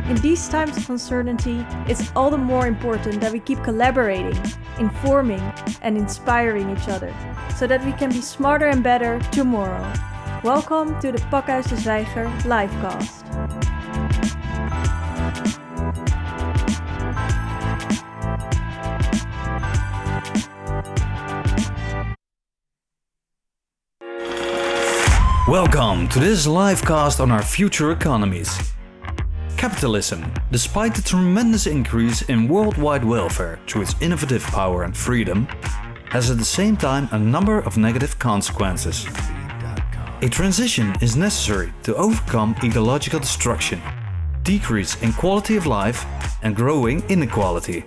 In these times of uncertainty, it's all the more important that we keep collaborating, informing, and inspiring each other, so that we can be smarter and better tomorrow. Welcome to the Pakhuis de Zwijger livecast. Welcome to this livecast on our future economies. Capitalism, despite the tremendous increase in worldwide welfare through its innovative power and freedom, has at the same time a number of negative consequences. A transition is necessary to overcome ecological destruction, decrease in quality of life, and growing inequality.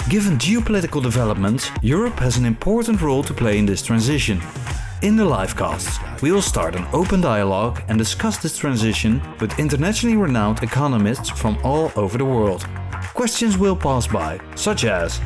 Given geopolitical developments, Europe has an important role to play in this transition. In the livecasts, we will start an open dialogue and discuss this transition with internationally renowned economists from all over the world. Questions will pass by, such as: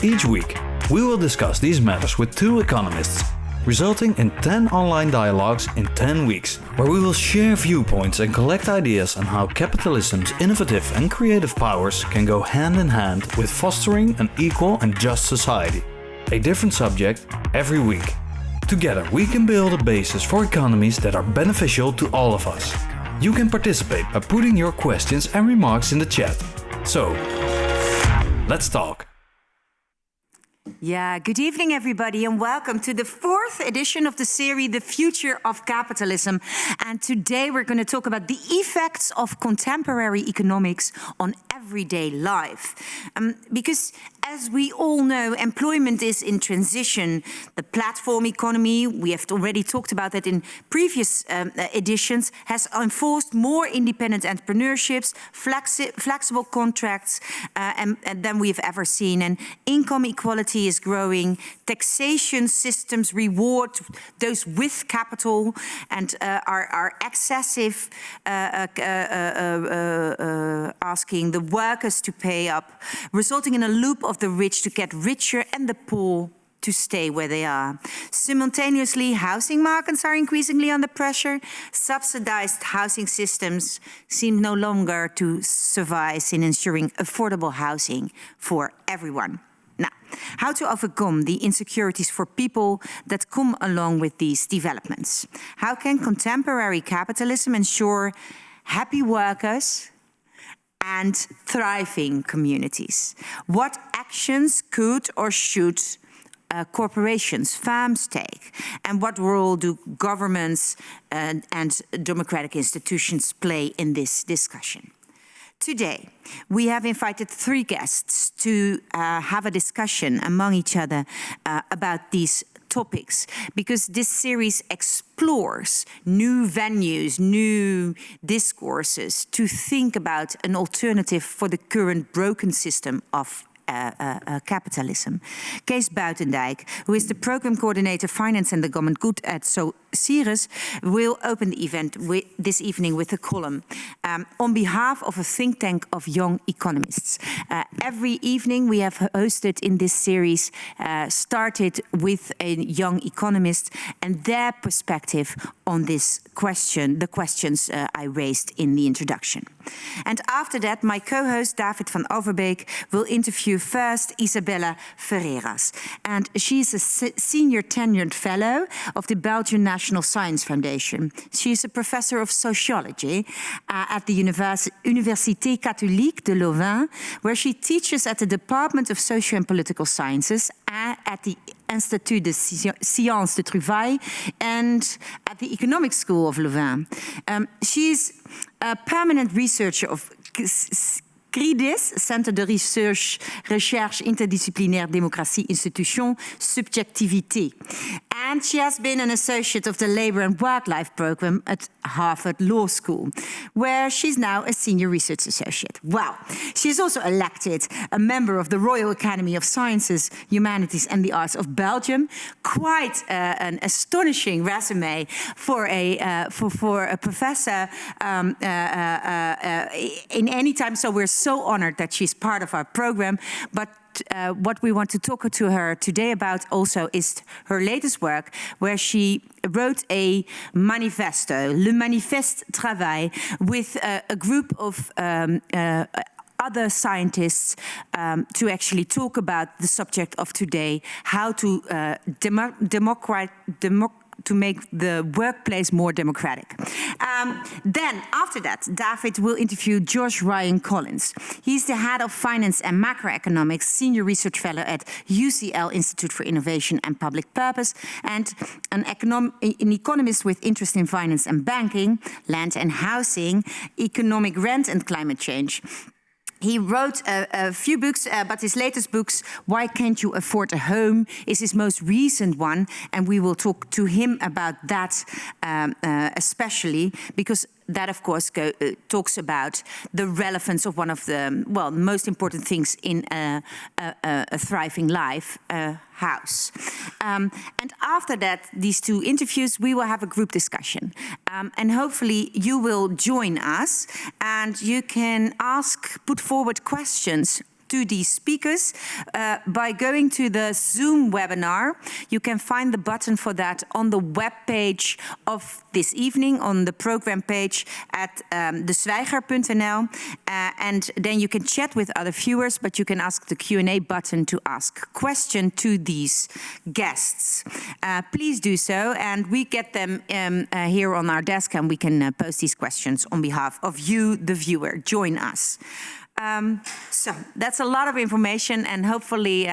each week, we will discuss these matters with 2 economists, resulting in 10 online dialogues in 10 weeks, where we will share viewpoints and collect ideas on how capitalism's innovative and creative powers can go hand in hand with fostering an equal and just society. A different subject every week. Together we can build a basis for economies that are beneficial to all of us. You can participate by putting your questions and remarks in the chat. So, let's talk. Yeah, good evening, everybody, and welcome to the 4th edition of the series, The Future of Capitalism. And today we're going to talk about the effects of contemporary economics on everyday life. Because, as we all know, employment is in transition. The platform economy, we have already talked about that in previous editions, has enforced more independent entrepreneurships, flexible contracts than we've ever seen. And income equality is growing. Taxation systems reward those with capital and are excessive, asking the workers to pay up, resulting in a loop of the rich to get richer and the poor to stay where they are. Simultaneously, housing markets are increasingly under pressure. Subsidized housing systems seem no longer to suffice in ensuring affordable housing for everyone. Now, how to overcome the insecurities for people that come along with these developments? How can contemporary capitalism ensure happy workers and thriving communities? What actions could or should corporations, firms take? And what role do governments and democratic institutions play in this discussion? Today, we have invited 3 guests to have a discussion among each other about these topics, because this series explores new venues, new discourses to think about an alternative for the current broken system of capitalism. Kees Buitendijk, who is the program coordinator finance and the government good at Subsidised, will open the event this evening with a column on behalf of a think tank of young economists. Every evening we have hosted in this series started with a young economist and their perspective on this question, the questions I raised in the introduction. And after that, my co-host David van Overbeek will interview first Isabelle Ferreras. And she's a senior tenured fellow of the Belgian National Science Foundation. She's a professor of sociology at the Université Catholique de Louvain, where she teaches at the Department of Social and Political Sciences at the Institut de Sciences de Travail and at the Economic School of Louvain. She's a permanent researcher of CRIDIS, Centre de Recherche Interdisciplinaire Démocratie Institution, Subjectivité. And she has been an associate of the Labour and Work-Life program at Harvard Law School, where she's now a senior research associate. Well, she's also elected a member of the Royal Academy of Sciences, Humanities and the Arts of Belgium. Quite an astonishing resume for a professor in any time. So we're so honored that she's part of our program. But what we want to talk to her today about also is her latest work, where she wrote a manifesto, Le Manifeste Travail, with a group of other scientists to actually talk about the subject of today, how to to make the workplace more democratic. Then, after that, David will interview Josh Ryan Collins. He's the head of finance and macroeconomics, senior research fellow at UCL Institute for Innovation and Public Purpose, and an economist with interest in finance and banking, land and housing, economic rent and climate change. He wrote a few books, but his latest books, Why Can't You Afford a Home, is his most recent one. And we will talk to him about that especially, because that, of course, talks about the relevance of one of the, well, most important things in a thriving life, a house. And after that, these two interviews, we will have a group discussion. And hopefully you will join us and you can put forward questions to these speakers by going to the Zoom webinar. You can find the button for that on the web page of this evening, on the program page at deswijger.nl. And then you can chat with other viewers, but you can ask the Q&A button to ask question to these guests. Please do so, and we get them here on our desk, and we can post these questions on behalf of you, the viewer. Join us. So that's a lot of information, and hopefully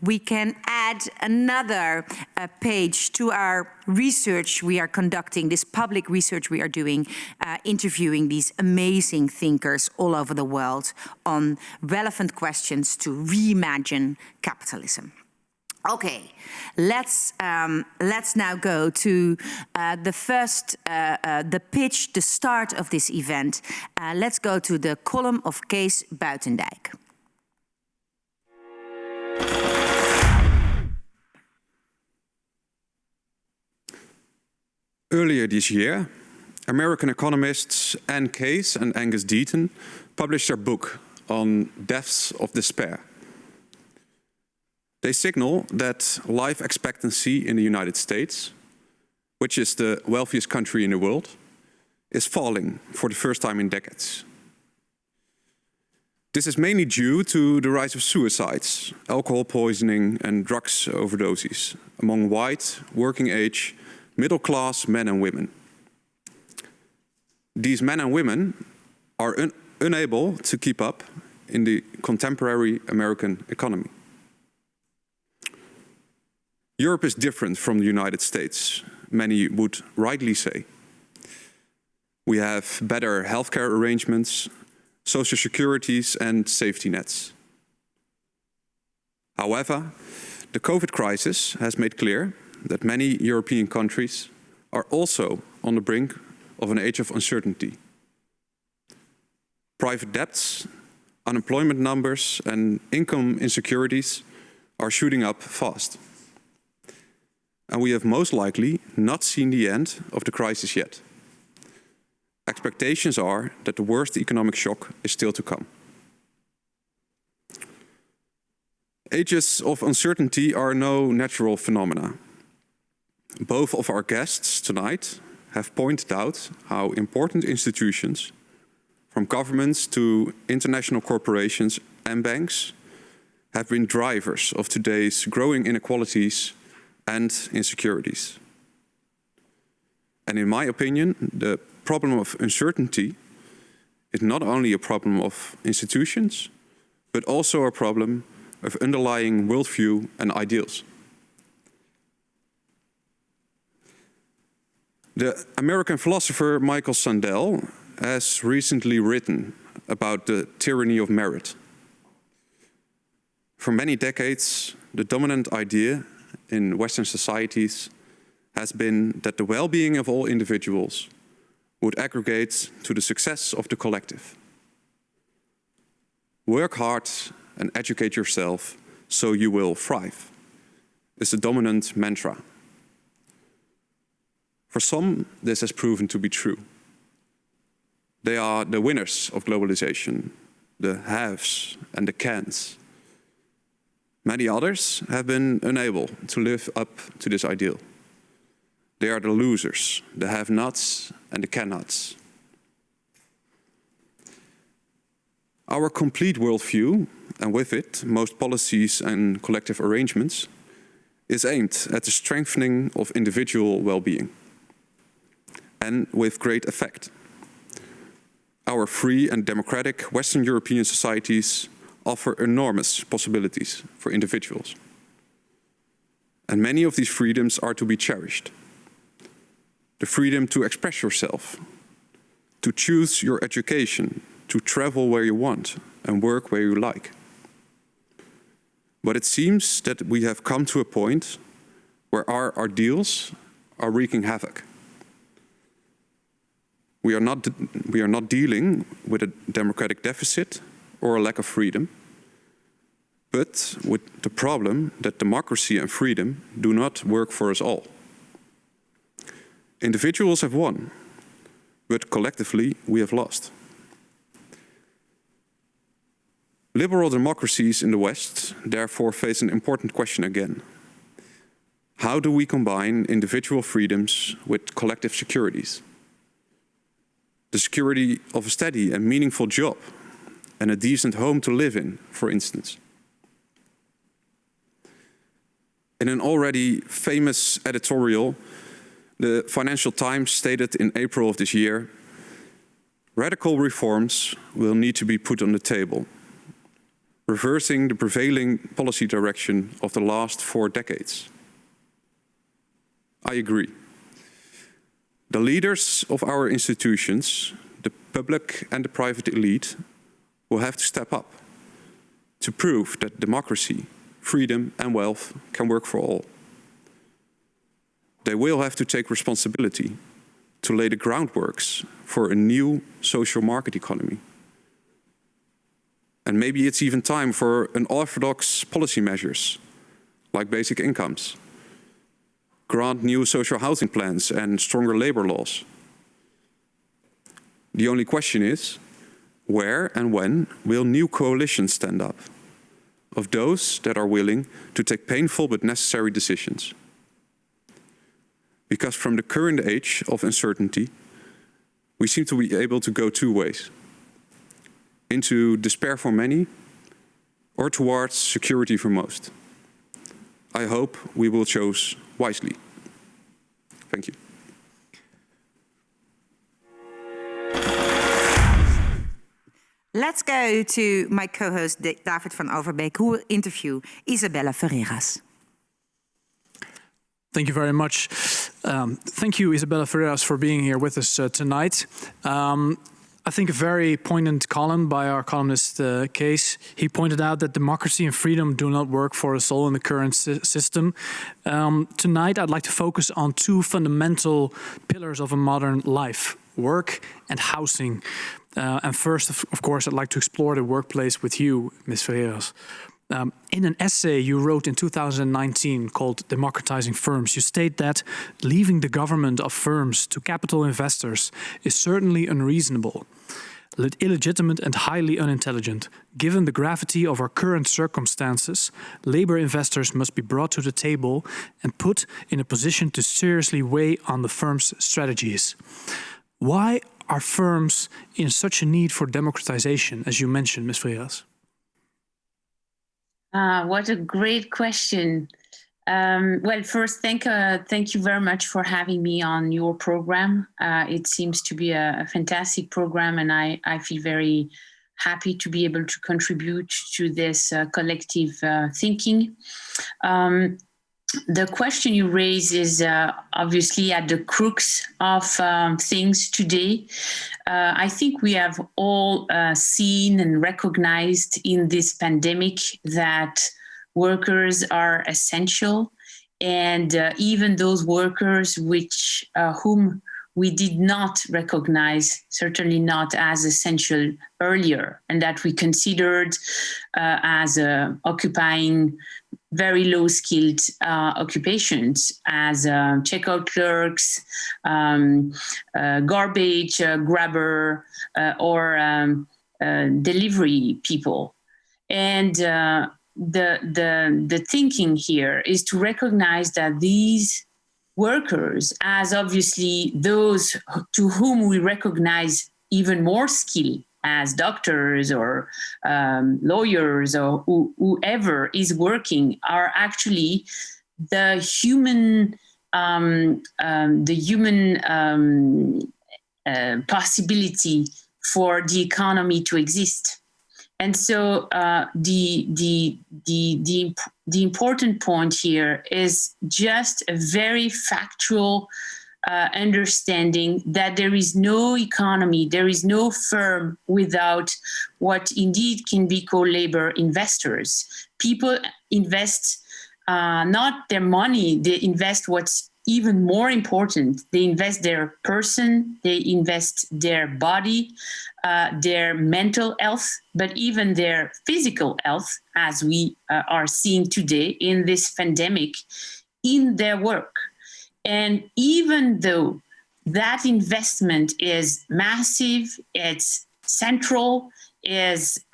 we can add another page to our research we are conducting, this public research we are doing, interviewing these amazing thinkers all over the world on relevant questions to reimagine capitalism. Okay, let's now go to the first, the pitch, the start of this event. Let's go to the column of Kees Buitendijk. Earlier this year, American economists Ann Case and Angus Deaton published their book on deaths of despair. They signal that life expectancy in the United States, which is the wealthiest country in the world, is falling for the first time in decades. This is mainly due to the rise of suicides, alcohol poisoning and drugs overdoses among white, working-age, middle-class men and women. These men and women are unable to keep up in the contemporary American economy. Europe is different from the United States, many would rightly say. We have better healthcare arrangements, social securities and safety nets. However, the COVID crisis has made clear that many European countries are also on the brink of an age of uncertainty. Private debts, unemployment numbers and income insecurities are shooting up fast. And we have most likely not seen the end of the crisis yet. Expectations are that the worst economic shock is still to come. Ages of uncertainty are no natural phenomena. Both of our guests tonight have pointed out how important institutions, from governments to international corporations and banks, have been drivers of today's growing inequalities and insecurities. And in my opinion, the problem of uncertainty is not only a problem of institutions, but also a problem of underlying worldview and ideals. The American philosopher Michael Sandel has recently written about the tyranny of merit. For many decades, the dominant idea in Western societies has been that the well-being of all individuals would aggregate to the success of the collective. Work hard and educate yourself so you will thrive is the dominant mantra. For some, this has proven to be true. They are the winners of globalization, the haves and the cans. Many others have been unable to live up to this ideal. They are the losers, the have-nots and the can-nots. Our complete worldview, and with it, most policies and collective arrangements, is aimed at the strengthening of individual well-being, and with great effect. Our free and democratic Western European societies offer enormous possibilities for individuals. And many of these freedoms are to be cherished. The freedom to express yourself, to choose your education, to travel where you want and work where you like. But it seems that we have come to a point where our ideals are wreaking havoc. We are not dealing with a democratic deficit or a lack of freedom, but with the problem that democracy and freedom do not work for us all. Individuals have won, but collectively we have lost. Liberal democracies in the West therefore face an important question again. How do we combine individual freedoms with collective securities? The security of a steady and meaningful job and a decent home to live in, for instance. In an already famous editorial, the Financial Times stated in April of this year, radical reforms will need to be put on the table, reversing the prevailing policy direction of the last 4 decades. I agree. The leaders of our institutions, the public and the private elite, will have to step up to prove that democracy, freedom and wealth can work for all. They will have to take responsibility to lay the groundworks for a new social market economy. And maybe it's even time for unorthodox policy measures, like basic incomes, grant new social housing plans and stronger labor laws. The only question is, where and when will new coalitions stand up, of those that are willing to take painful but necessary decisions? Because from the current age of uncertainty, we seem to be able to go 2 ways. Into despair for many, or towards security for most. I hope we will choose wisely. Thank you. Let's go to my co-host David van Overbeek, who will interview Isabelle Ferreras. Thank you very much. Thank you, Isabelle Ferreras, for being here with us tonight. I think a very poignant column by our columnist Kees. He pointed out that democracy and freedom do not work for us all in the current system. Tonight, I'd like to focus on 2 fundamental pillars of a modern life: work and housing. And first, of course, I'd like to explore the workplace with you, Ms. Ferreras. In an essay you wrote in 2019 called Democratizing Firms, you state that leaving the government of firms to capital investors is certainly unreasonable, illegitimate and highly unintelligent. Given the gravity of our current circumstances, labor investors must be brought to the table and put in a position to seriously weigh on the firm's strategies. Why are firms in such a need for democratization, as you mentioned, Ms. Ferreras? What a great question. Well, first, thank you very much for having me on your program. It seems to be a fantastic program, and I feel very happy to be able to contribute to this collective thinking. The question you raise is obviously at the crux of things today. I think we have all seen and recognized in this pandemic that workers are essential, and even those workers whom we did not recognize, certainly not as essential earlier, and that we considered as occupying very low-skilled occupations, as checkout clerks, garbage grabber, or delivery people. And the thinking here is to recognize that these workers, as obviously those to whom we recognize even more skill, as doctors or lawyers or whoever is working, are actually the human possibility for the economy to exist. And so the important point here is just a very factual understanding that there is no economy, there is no firm without what indeed can be called labor investors. People invest not their money, they invest what's even more important. They invest their person, they invest their body, their mental health, but even their physical health, as we are seeing today in this pandemic, in their work. And even though that investment is massive, it's central, is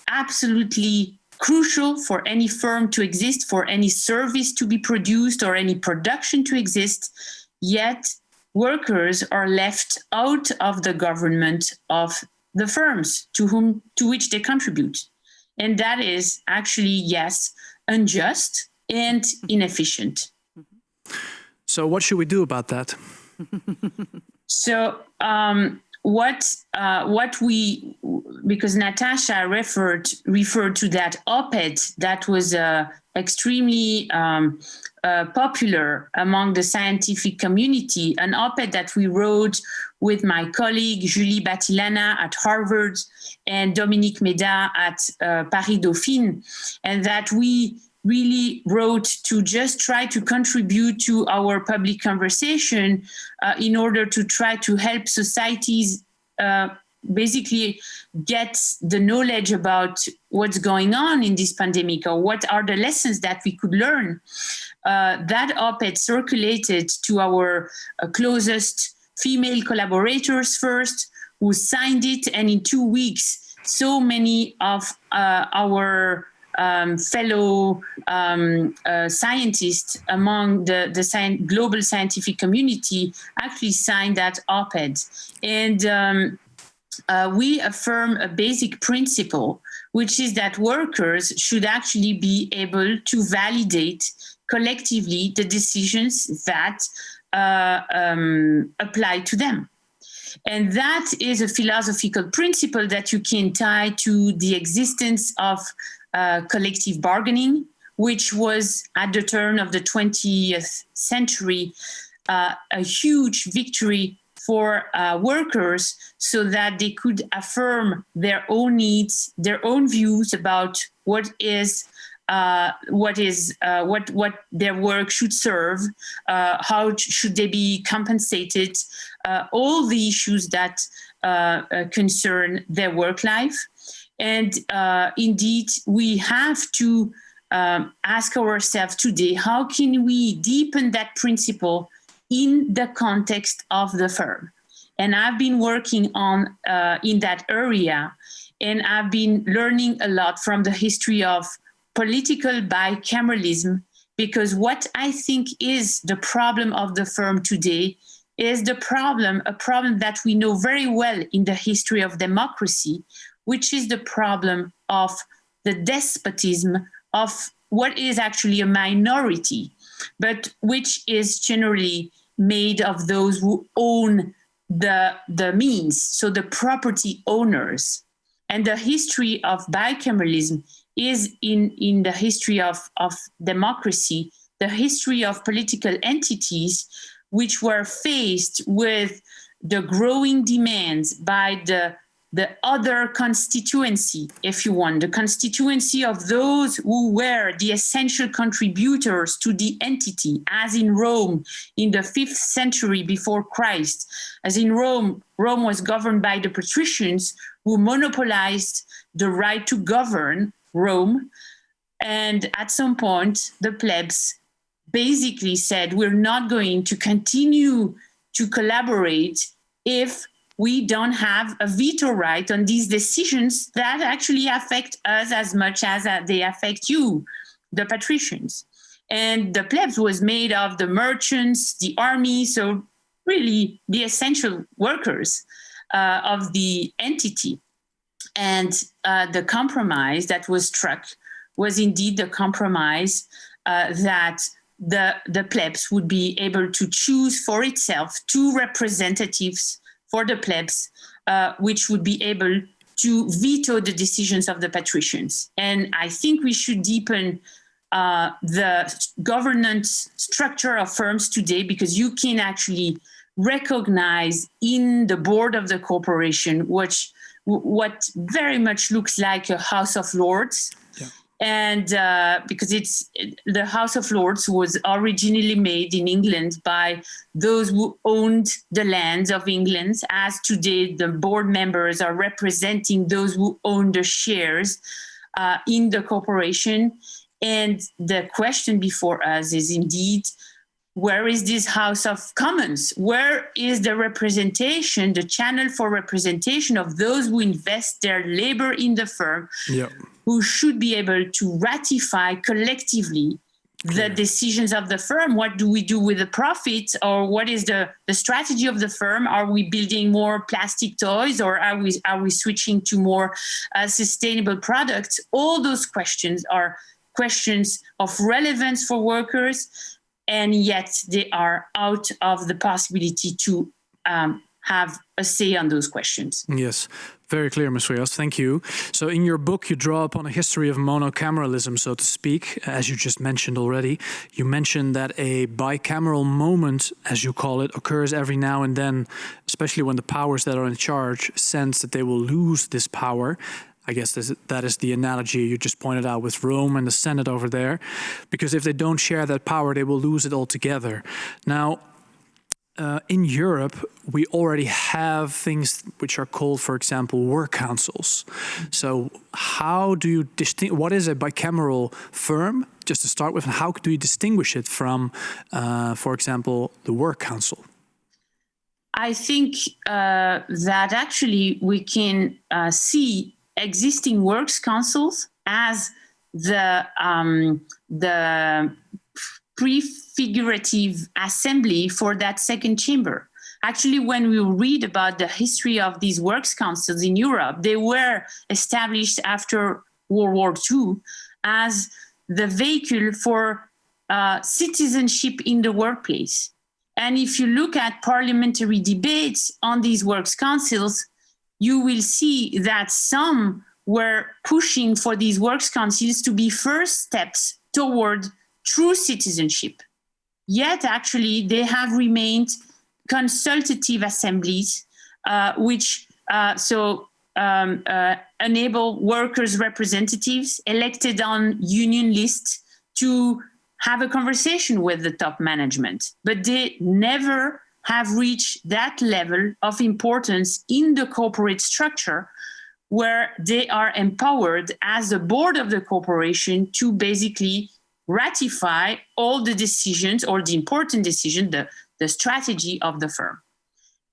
absolutely crucial for any firm to exist, for any service to be produced or any production to exist, yet workers are left out of the government of the firms to which they contribute. And that is actually, yes, unjust and inefficient. So what should we do about that? So because Natasha referred to that op-ed that was extremely popular among the scientific community, an op-ed that we wrote with my colleague Julie Batilana at Harvard and Dominique Méda at Paris Dauphine, and that we really wrote to just try to contribute to our public conversation in order to try to help societies basically get the knowledge about what's going on in this pandemic, or what are the lessons that we could learn. That op-ed circulated to our closest female collaborators first, who signed it, and in 2 weeks, so many of our fellow scientists among the global scientific community actually signed that op-ed. And we affirm a basic principle, which is that workers should actually be able to validate collectively the decisions that apply to them. And that is a philosophical principle that you can tie to the existence of collective bargaining, which was at the turn of the 20th century a huge victory for workers, so that they could affirm their own needs, their own views about what their work should serve, how should they be compensated, all the issues that concern their work life. And indeed, we have to ask ourselves today, how can we deepen that principle in the context of the firm? And I've been working on in that area, and I've been learning a lot from the history of political bicameralism, because what I think is the problem of the firm today is a problem that we know very well in the history of democracy, which is the problem of the despotism of what is actually a minority, but which is generally made of those who own the means, so the property owners. And the history of bicameralism is in the history of democracy, the history of political entities which were faced with the growing demands by the other constituency, if you want, the constituency of those who were the essential contributors to the entity, as in Rome in the 5th century before Christ. As in Rome was governed by the patricians, who monopolized the right to govern Rome. And at some point, the plebs basically said, we're not going to continue to collaborate if we don't have a veto right on these decisions that actually affect us as much as they affect you, the patricians. And the plebs was made of the merchants, the army, so really the essential workers of the entity. And the compromise that was struck was indeed the compromise that the plebs would be able to choose for itself 2 representatives for the plebs, which would be able to veto the decisions of the patricians. And I think we should deepen the governance structure of firms today, because you can actually recognize in the board of the corporation what very much looks like a House of Lords. Yeah. And because the House of Lords was originally made in England by those who owned the lands of England, as today the board members are representing those who own the shares in the corporation. And the question before us is indeed, where is this House of Commons? Where is the representation, the channel for representation of those who invest their labor in the firm, who should be able to ratify collectively the decisions of the firm? What do we do with the profits, or what is the strategy of the firm? Are we building more plastic toys, or are we switching to more sustainable products? All those questions are questions of relevance for workers, and yet they are out of the possibility to have a say on those questions. Yes, very clear, Ms. Ferreras. Thank you. So in your book, you draw upon a history of monocameralism, so to speak, as you just mentioned already. You mentioned that a bicameral moment, as you call it, occurs every now and then, especially when the powers that are in charge sense that they will lose this power. I guess that is the analogy you just pointed out with Rome and the Senate over there, because if they don't share that power, they will lose it altogether. Now, in Europe, we already have things which are called, for example, work councils. So how do you distinguish, what is a bicameral firm, just to start with, and how do you distinguish it from, for example, the work council? I think that actually we can see existing works councils as the prefigurative assembly for that second chamber. Actually, when we read about the history of these works councils in Europe, they were established after World War II as the vehicle for citizenship in the workplace. And if you look at parliamentary debates on these works councils, you will see that some were pushing for these works councils to be first steps toward true citizenship. Yet, actually, they have remained consultative assemblies, which enable workers' representatives elected on union lists to have a conversation with the top management. But they never have reached that level of importance in the corporate structure where they are empowered as the board of the corporation to basically ratify all the decisions or the important decision, the strategy of the firm.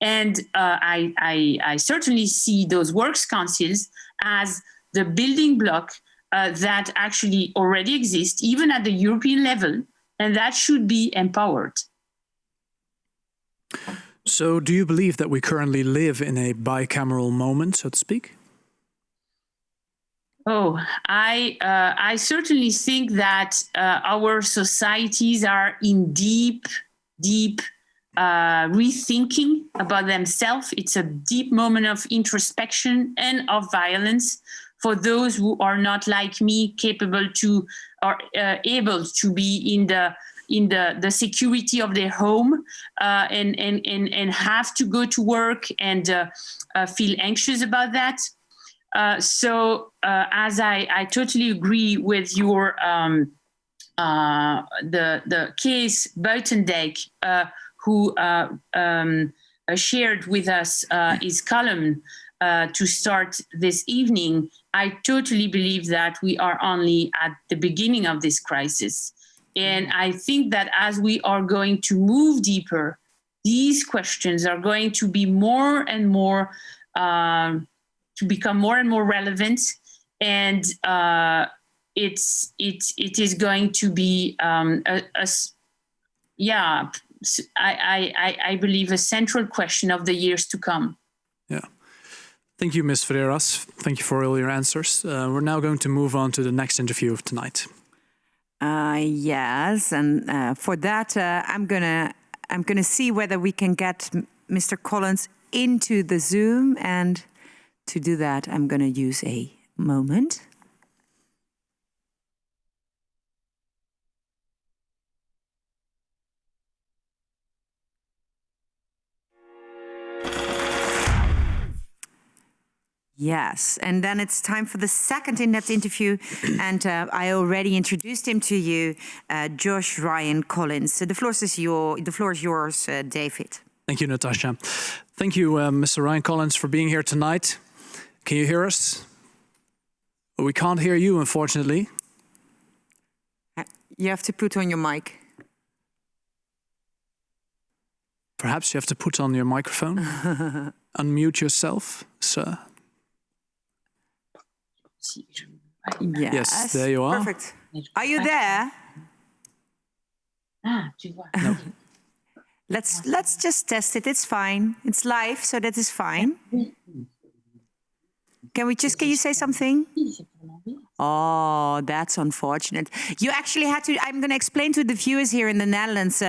And I certainly see those works councils as the building block that actually already exists, even at the European level, and that should be empowered. So do you believe that we currently live in a bicameral moment, so to speak? Oh, I certainly think that our societies are in deep rethinking about themselves. It's a deep moment of introspection and of violence for those who are not like me, capable to or able to be in the security of their home and have to go to work and feel anxious about that. So as I totally agree with your the case Buitendijk, who shared with us his column to start this evening, I totally believe that we are only at the beginning of this crisis. And I think that as we are going to move deeper, these questions are going to be more and more to become more and more relevant, and it is going to be I believe a central question of the years to come. Yeah. Thank you, Ms. Ferreras. Thank you for all your answers. We're now going to move on to the next interview of tonight. Yes, and for that, I'm gonna see whether we can get Mr. Collins into the Zoom, and to do that, I'm gonna use a moment. Yes, and then it's time for the second in-depth interview, and I already introduced him to you, Josh Ryan Collins. So the floor is yours, David. Thank you, Natasha. Thank you, Mr. Ryan Collins, for being here tonight. Can you hear us? We can't hear you, unfortunately. You have to put on your mic. Perhaps you have to put on your microphone. Unmute yourself, sir. Yes, there you are. Perfect. Are you there? No. Let's just test it. It's fine. It's live, so that is fine. Can you say something? Oh, that's unfortunate. You actually had to, I'm going to explain to the viewers here in the Netherlands,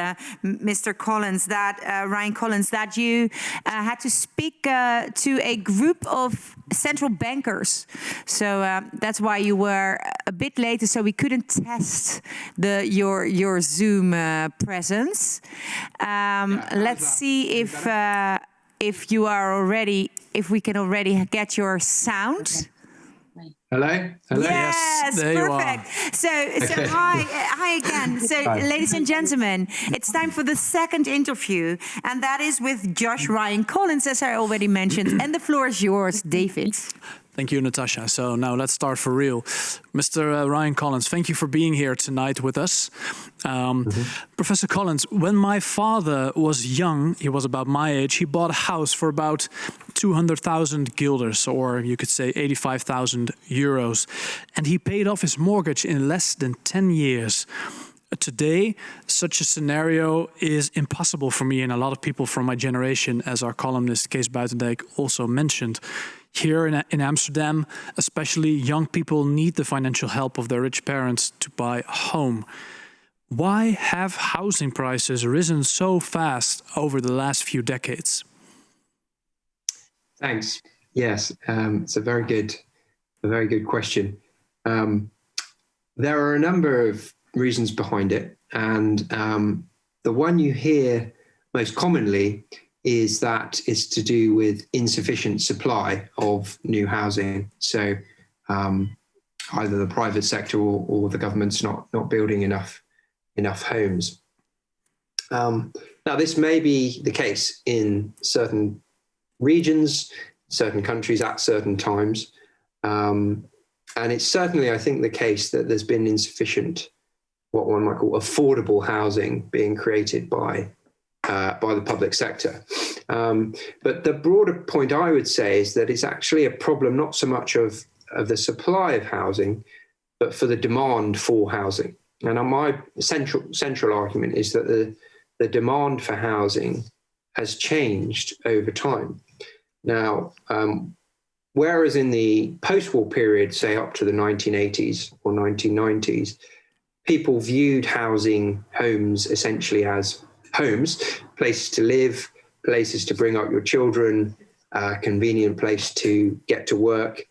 Mr. Collins, that Ryan Collins, that you had to speak to a group of central bankers. So that's why you were a bit later, so we couldn't test your Zoom presence. Let's see if you are already, if we can already get your sound. Hello? Hello? Yes, there perfect. So hi again. So, ladies and gentlemen, it's time for the second interview, and that is with Josh Ryan Collins, as I already mentioned. And the floor is yours, David. Thank you, Natasha. So now let's start for real. Mr. Ryan Collins, thank you for being here tonight with us. Professor Collins, when my father was young, he was about my age, he bought a house for about 200,000 guilders, or you could say 85,000 euros. And he paid off his mortgage in less than 10 years. Today, such a scenario is impossible for me and a lot of people from my generation, as our columnist Kees Buitendijk also mentioned. Here in Amsterdam, especially, young people need the financial help of their rich parents to buy a home. Why have housing prices risen so fast over the last few decades? Thanks. Yes, it's a very good question. There are a number of reasons behind it, and the one you hear most commonly is that it's to do with insufficient supply of new housing. So either the private sector or the government's not building enough homes. Now, this may be the case in certain regions, certain countries at certain times. And it's certainly, I think, the case that there's been insufficient, what one might call affordable housing being created by the public sector. But the broader point I would say is that it's actually a problem not so much of the supply of housing, but for the demand for housing. And my central argument is that the demand for housing has changed over time. Now, whereas in the post-war period, say up to the 1980s or 1990s, people viewed homes essentially as homes, places to live, places to bring up your children, convenient place to get to work.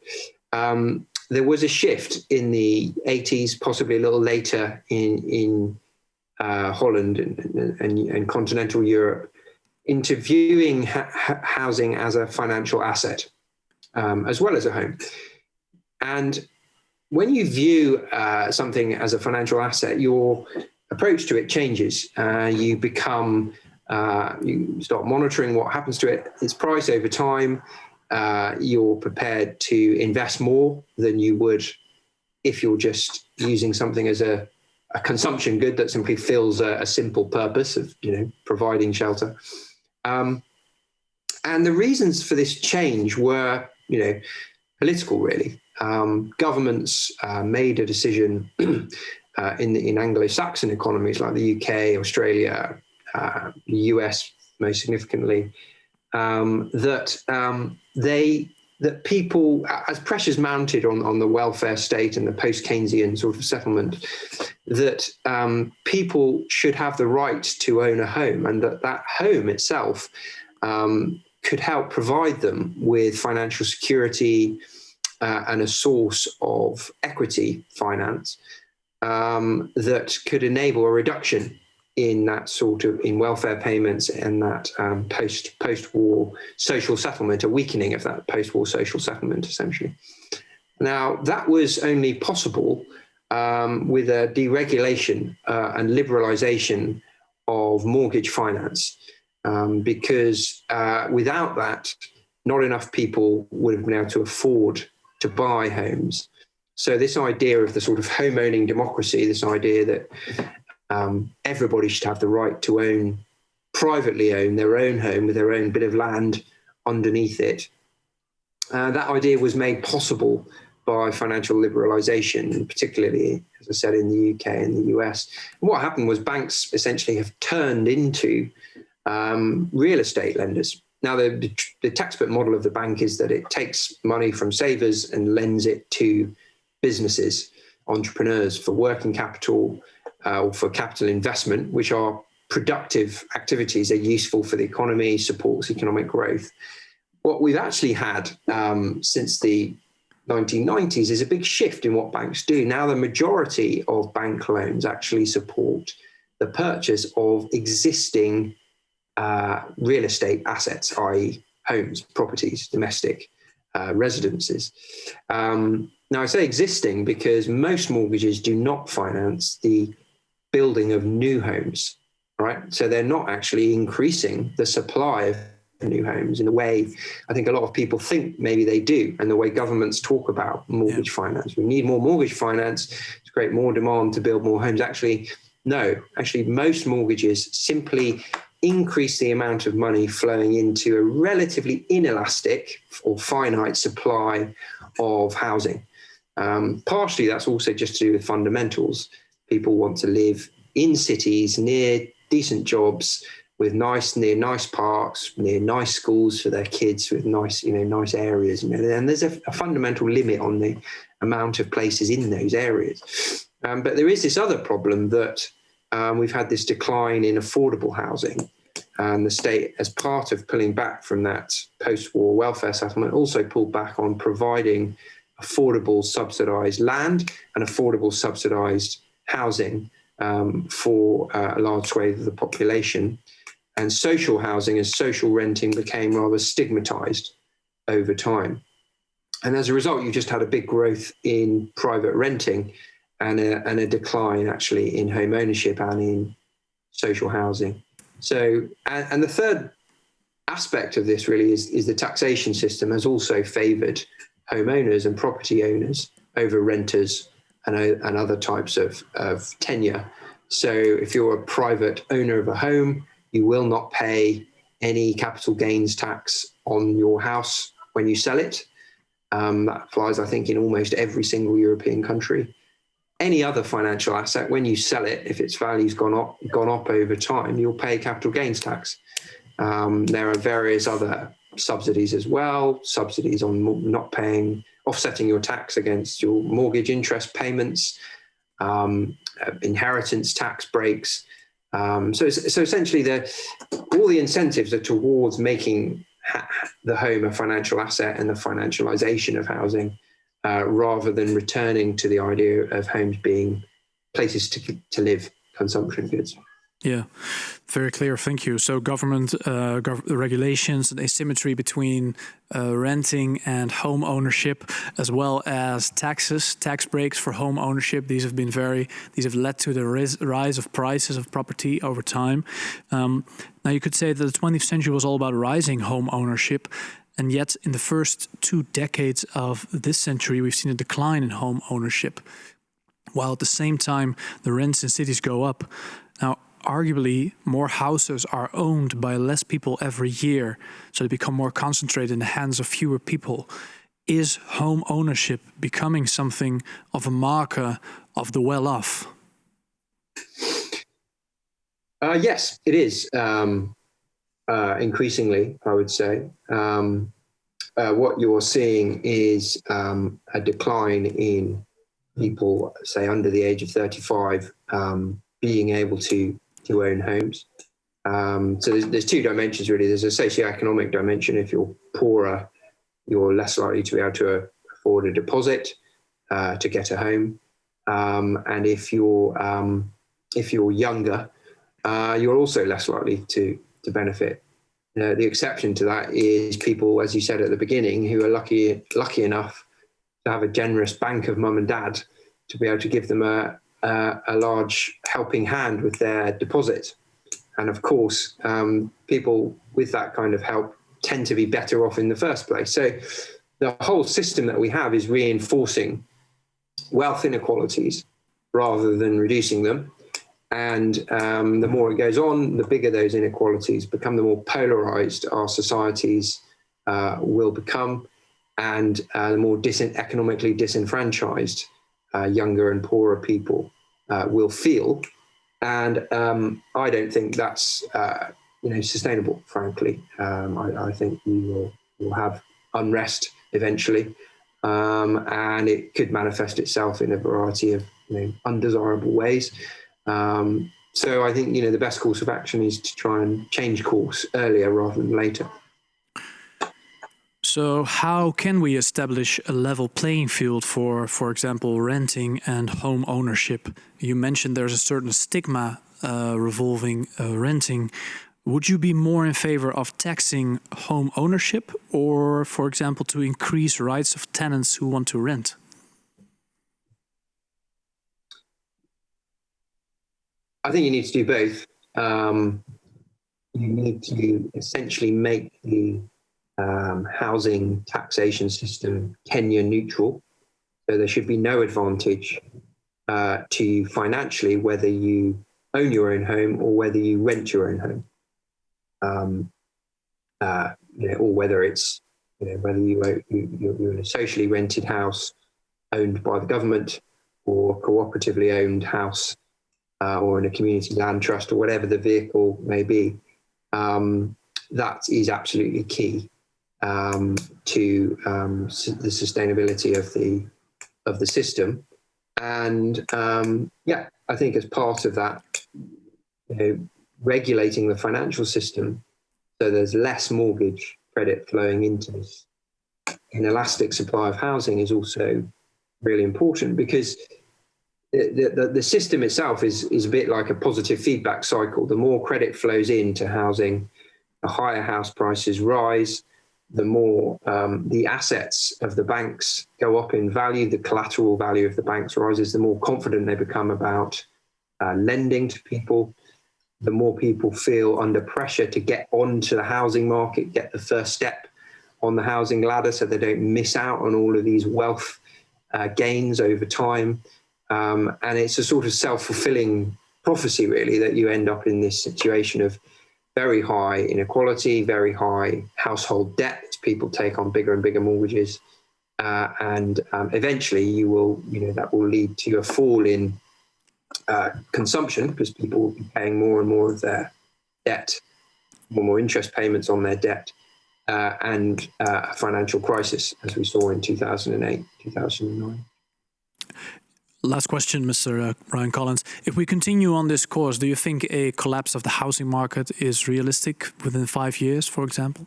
There was a shift in the 80s, possibly a little later in Holland and continental Europe, into viewing housing as a financial asset, as well as a home. And when you view something as a financial asset, your approach to it changes. You start monitoring what happens to it, its price over time. You're prepared to invest more than you would if you're just using something as a consumption good that simply fills a simple purpose of providing shelter. And the reasons for this change were, political, really. Governments made a decision in Anglo-Saxon economies like the UK, Australia, the US, most significantly, that people, as pressures mounted on the welfare state and the post-Keynesian sort of settlement, that people should have the right to own a home, and that home itself could help provide them with financial security and a source of equity finance that could enable a reduction in that in welfare payments and that post-war social settlement, a weakening of that post-war social settlement, essentially. Now, that was only possible with a deregulation and liberalization of mortgage finance, because without that, not enough people would have been able to afford to buy homes. So this idea of the sort of home-owning democracy, this idea that everybody should have the right to privately own their own home with their own bit of land underneath it. That idea was made possible by financial liberalization, and particularly, as I said, in the UK and the US. And what happened was banks essentially have turned into real estate lenders. Now, the textbook model of the bank is that it takes money from savers and lends it to businesses, entrepreneurs, for working capital, or for capital investment, which are productive activities, are useful for the economy, supports economic growth. What we've actually had since the 1990s is a big shift in what banks do. Now the majority of bank loans actually support the purchase of existing real estate assets, i.e. homes, properties, domestic residences. Now I say existing because most mortgages do not finance the building of new homes, right? So they're not actually increasing the supply of new homes in the way I think a lot of people think maybe they do, and the way governments talk about mortgage finance. We need more mortgage finance to create more demand to build more homes. Actually, no. Actually, most mortgages simply increase the amount of money flowing into a relatively inelastic or finite supply of housing. Partially, that's also just to do with fundamentals. People want to live in cities near decent jobs, with near nice parks, near nice schools for their kids, with nice areas. And there's a fundamental limit on the amount of places in those areas. But there is this other problem that we've had this decline in affordable housing. And the state, as part of pulling back from that post-war welfare settlement, also pulled back on providing affordable subsidised land and affordable subsidised housing for a large swathe of the population. And social housing and social renting became rather stigmatised over time. And as a result, you just had a big growth in private renting and a decline actually in home ownership and in social housing. So, and the third aspect of this really is the taxation system has also favoured homeowners and property owners over renters and other types of tenure. So if you're a private owner of a home, you will not pay any capital gains tax on your house when you sell it. That applies, I think, in almost every single European country. Any other financial asset, when you sell it, if its value's gone up over time, you'll pay capital gains tax. There are various other subsidies as well, subsidies on not paying, offsetting your tax against your mortgage interest payments, inheritance tax breaks. So essentially, all the incentives are towards making the home a financial asset and the financialization of housing, rather than returning to the idea of homes being places to live, consumption goods. Yeah, very clear. Thank you. So government regulations and asymmetry between renting and home ownership, as well as tax breaks for home ownership. These have led to the rise of prices of property over time. Now you could say that the 20th century was all about rising home ownership. And yet in the first 2 decades of this century, we've seen a decline in home ownership, while at the same time, the rents in cities go up. Now, arguably more houses are owned by less people every year, so they become more concentrated in the hands of fewer people. Is home ownership becoming something of a marker of the well-off? Yes, it is. Increasingly, I would say. What you're seeing is a decline in people, say, under the age of 35, being able to own homes. So there's two dimensions, really. There's a socioeconomic dimension. If you're poorer, you're less likely to be able to afford a deposit to get a home. And if you're younger, you're also less likely to benefit. The exception to that is people, as you said at the beginning, who are lucky enough to have a generous bank of mum and dad to be able to give them a large helping hand with their deposit. And of course, people with that kind of help tend to be better off in the first place. So the whole system that we have is reinforcing wealth inequalities rather than reducing them. And the more it goes on, the bigger those inequalities become, the more polarized our societies will become, and the more economically disenfranchised younger and poorer people will feel. And I don't think that's sustainable, frankly. I think we will have unrest eventually, and it could manifest itself in a variety of undesirable ways. So I think the best course of action is to try and change course earlier rather than later. So how can we establish a level playing field for example, renting and home ownership? You mentioned there's a certain stigma revolving renting. Would you be more in favor of taxing home ownership, or, for example, to increase rights of tenants who want to rent? I think you need to do both. You need to essentially make the housing taxation system tenure neutral. So there should be no advantage to you financially, whether you own your own home or whether you rent your own home. Or whether it's whether you're in a socially rented house owned by the government, or cooperatively owned house, or in a community land trust, or whatever the vehicle may be. That is absolutely key to the sustainability of the system. And I think as part of that, regulating the financial system so there's less mortgage credit flowing into this inelastic supply of housing is also really important, because the system itself is a bit like a positive feedback cycle. The more credit flows into housing, the higher house prices rise, the more the assets of the banks go up in value, the collateral value of the banks rises, the more confident they become about lending to people, the more people feel under pressure to get onto the housing market, get the first step on the housing ladder so they don't miss out on all of these wealth gains over time. And it's a sort of self-fulfilling prophecy, really, that you end up in this situation of very high inequality, very high household debt. People take on bigger and bigger mortgages. And eventually you will, that will lead to a fall in consumption, because people will be paying more and more of their debt, more interest payments on their debt, and a financial crisis, as we saw in 2008, 2009. Last question, Mr. Ryan Collins. If we continue on this course, do you think a collapse of the housing market is realistic within 5 years, for example?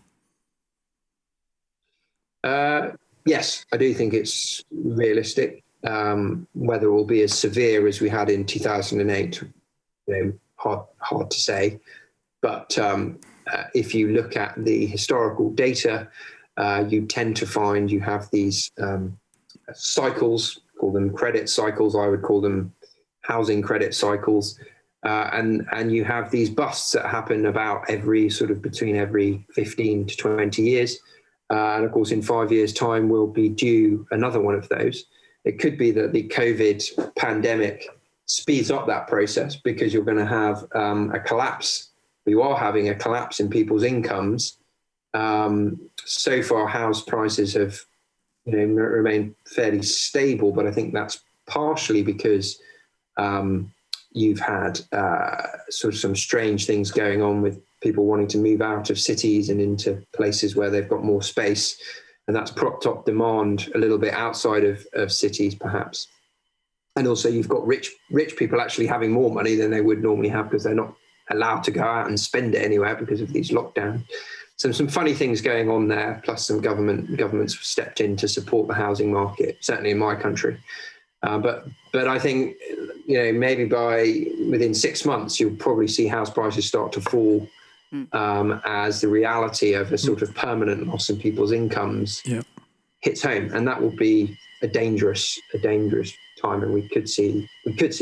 Yes, I do think it's realistic. Whether it will be as severe as we had in 2008, hard to say. But if you look at the historical data, you tend to find you have these cycles, call them credit cycles. I would call them housing credit cycles. And you have these busts that happen about between every 15 to 20 years. And of course, in 5 years' time, we'll be due another one of those. It could be that the COVID pandemic speeds up that process, because you're going to have a collapse. You are having a collapse in people's incomes. So far, house prices have remained fairly stable, but I think that's partially because you've had sort of some strange things going on with people wanting to move out of cities and into places where they've got more space, and that's propped up demand a little bit outside of cities, perhaps. And also you've got rich people actually having more money than they would normally have, because they're not allowed to go out and spend it anywhere because of these lockdowns. So some funny things going on there, plus some governments stepped in to support the housing market, certainly in my country. But I think, maybe within 6 months, you'll probably see house prices start to fall as the reality of a sort of permanent loss in people's incomes hits home. And that will be a dangerous time. And we could see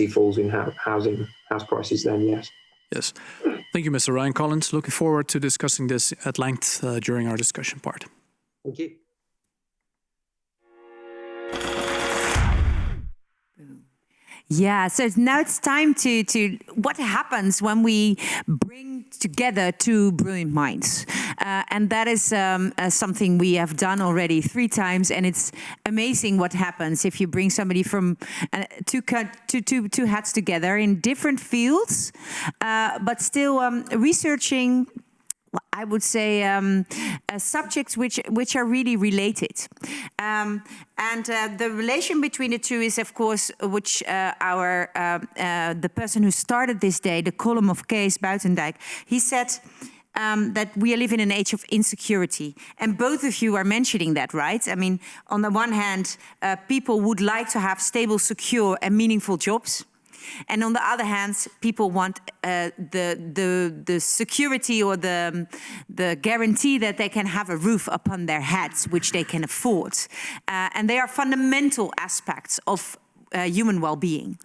falls in house prices then, yes. Yes. Thank you, Mr. Ryan Collins. Looking forward to discussing this at length during our discussion part. Thank you. Yeah, so now it's time to what happens when we bring together two brilliant minds. And that is something we have done already 3 times, and it's amazing what happens if you bring somebody from two heads together in different fields, but still researching, I would say, subjects which are really related. And the relation between the two is, of course, which the person who started this day, the column of Kees Buitendijk, he said that we live in an age of insecurity. And both of you are mentioning that, right? I mean, on the one hand, people would like to have stable, secure and meaningful jobs. And on the other hand, people want the security or the guarantee that they can have a roof upon their heads, which they can afford. And they are fundamental aspects of human well-being.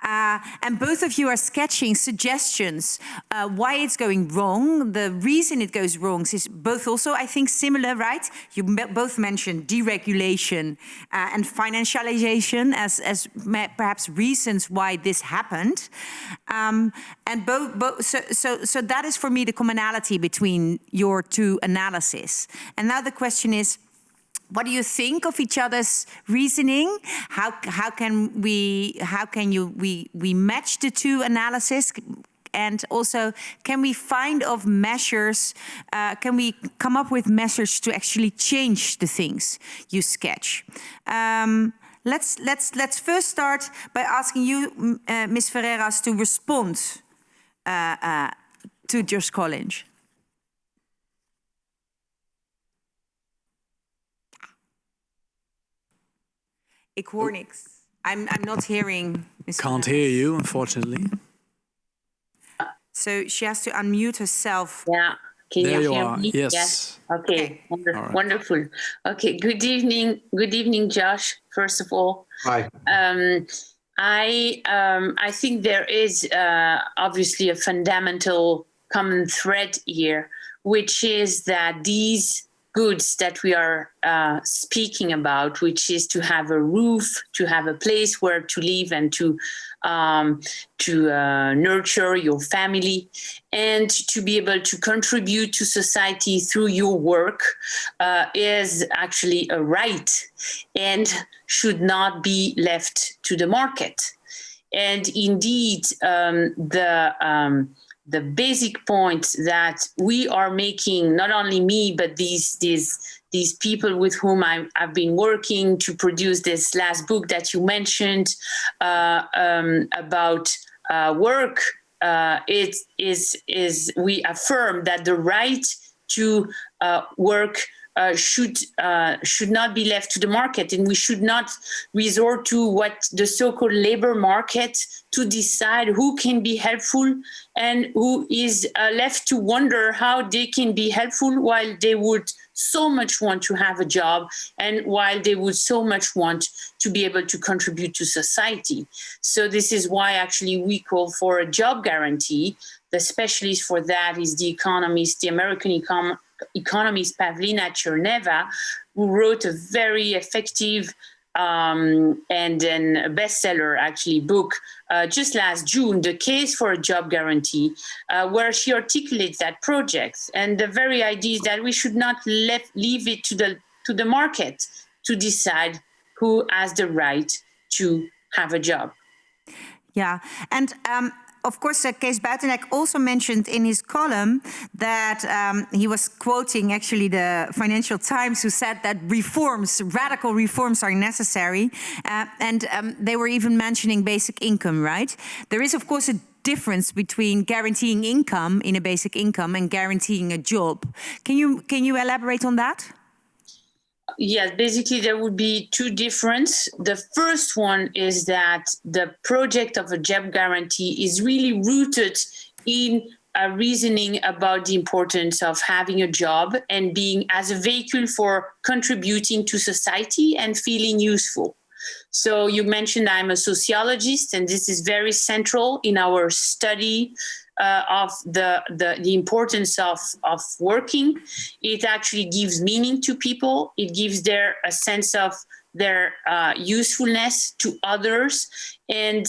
And both of you are sketching suggestions why it's going wrong. The reason it goes wrong is both also, I think, similar, right? You both mentioned deregulation and financialization as perhaps reasons why this happened. And so that is for me the commonality between your two analyses. And now the question is, what do you think of each other's reasoning? How can we match the two analyses? And also, can we find of measures? Can we come up with measures to actually change the things you sketch? Let's first start by asking you, Ms. Ferreras, to respond to Josh Collins. Ik hoor niks. I'm not hearing Ms. Can't Ferreras. hear you, unfortunately. So she has to unmute herself. Yeah. Can There you hear are. me? Yes. Okay. All right. Wonderful. Okay. Good evening. Good evening, Josh. First of all. Hi. I think there is obviously a fundamental common thread here, which is that these goods that we are speaking about, which is to have a roof, to have a place where to live and to nurture your family, and to be able to contribute to society through your work is actually a right and should not be left to the market. And indeed, the basic point that we are making, not only me, but these people with whom I've been working to produce this last book that you mentioned about work, we affirm that the right to work should not be left to the market, and we should not resort to what the so-called labor market to decide who can be helpful and who is left to wonder how they can be helpful while they would so much want to have a job and while they would so much want to be able to contribute to society. So this is why actually we call for a job guarantee. The specialist for that is the American economist Pavlina Tcherneva, who wrote a very effective and then a bestseller actually book just last June, The Case for a Job Guarantee, where she articulates that project. And the very idea is that we should not leave it to the market to decide who has the right to have a job. Yeah, and of course, Kees Buitenek also mentioned in his column that he was quoting actually the Financial Times, who said that radical reforms are necessary. And they were even mentioning basic income, right? There is, of course, a difference between guaranteeing income in a basic income and guaranteeing a job. Can you elaborate on that? Yes, basically there would be two differences. The first one is that the project of a job guarantee is really rooted in a reasoning about the importance of having a job and being as a vehicle for contributing to society and feeling useful. So you mentioned I'm a sociologist, and this is very central in our study of the importance of working. It actually gives meaning to people. It gives a sense of their usefulness to others. And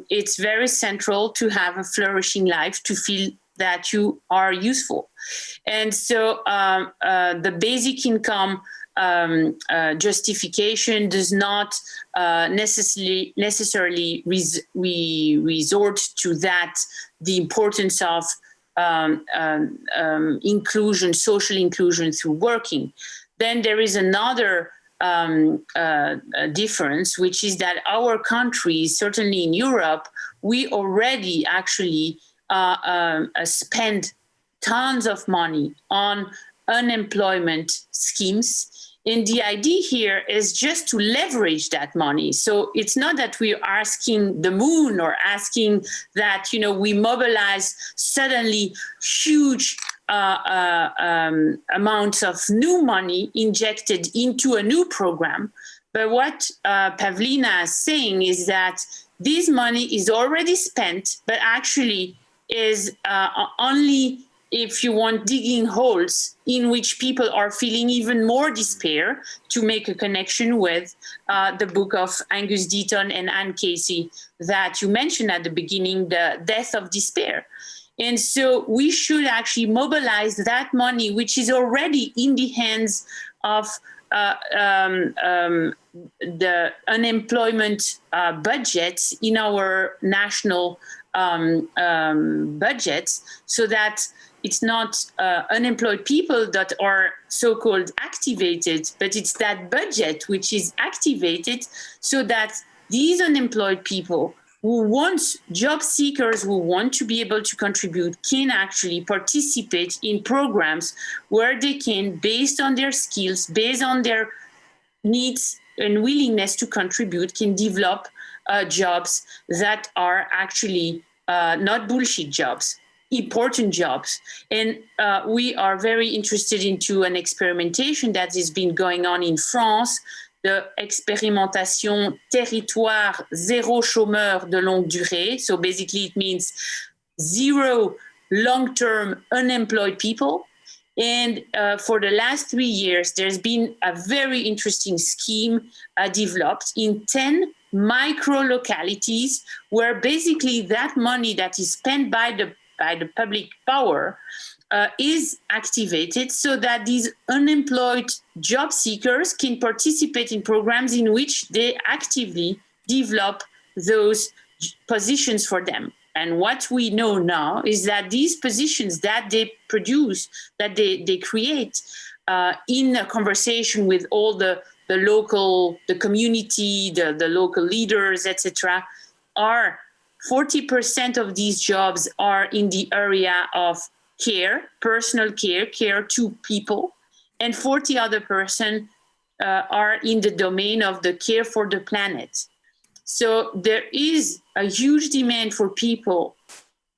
it's very central to have a flourishing life, to feel that you are useful. And so the basic income justification does not necessarily resort to that, the importance of inclusion, social inclusion through working. Then there is another difference, which is that our countries, certainly in Europe, we already actually spend tons of money on unemployment schemes. And the idea here is just to leverage that money. So it's not that we're asking the moon or asking that, we mobilize suddenly huge amounts of new money injected into a new program. But what Pavlina is saying is that this money is already spent, but actually is only, if you want, digging holes in which people are feeling even more despair, to make a connection with the book of Angus Deaton and Anne Casey that you mentioned at the beginning, The Death of Despair. And so we should actually mobilize that money, which is already in the hands of the unemployment budgets in our national budgets, so that it's not unemployed people that are so-called activated, but it's that budget which is activated, so that these unemployed people who want, job seekers who want to be able to contribute, can actually participate in programs where they can, based on their skills, based on their needs and willingness to contribute, can develop jobs that are actually not bullshit jobs, important jobs. And we are very interested into an experimentation that has been going on in France, the expérimentation territoire zéro chômeur de longue durée. So basically it means zero long-term unemployed people. And for the last 3 years, there's been a very interesting scheme developed in 10 micro localities, where basically that money that is spent by the public power is activated, so that these unemployed job seekers can participate in programs in which they actively develop those positions for them. And what we know now is that these positions that they produce, that they create in a conversation with all the local, the community, the local leaders, etc., are 40% of these jobs are in the area of care, personal care to people, and 40 other percent are in the domain of the care for the planet. So there is a huge demand for people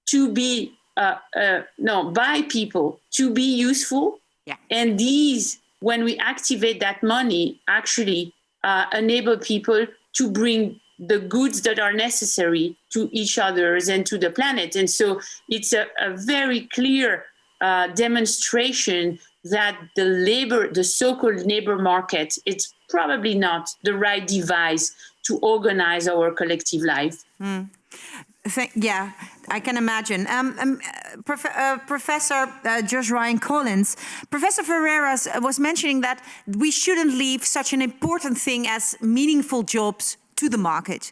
to be, by people to be useful. Yeah. And these, when we activate that money, actually enable people to bring the goods that are necessary to each others and to the planet. And so it's a very clear demonstration that the so-called labor market, it's probably not the right device to organize our collective life. Yeah, I can imagine. Professor Josh Ryan Collins, Professor Ferreras was mentioning that we shouldn't leave such an important thing as meaningful jobs to the market.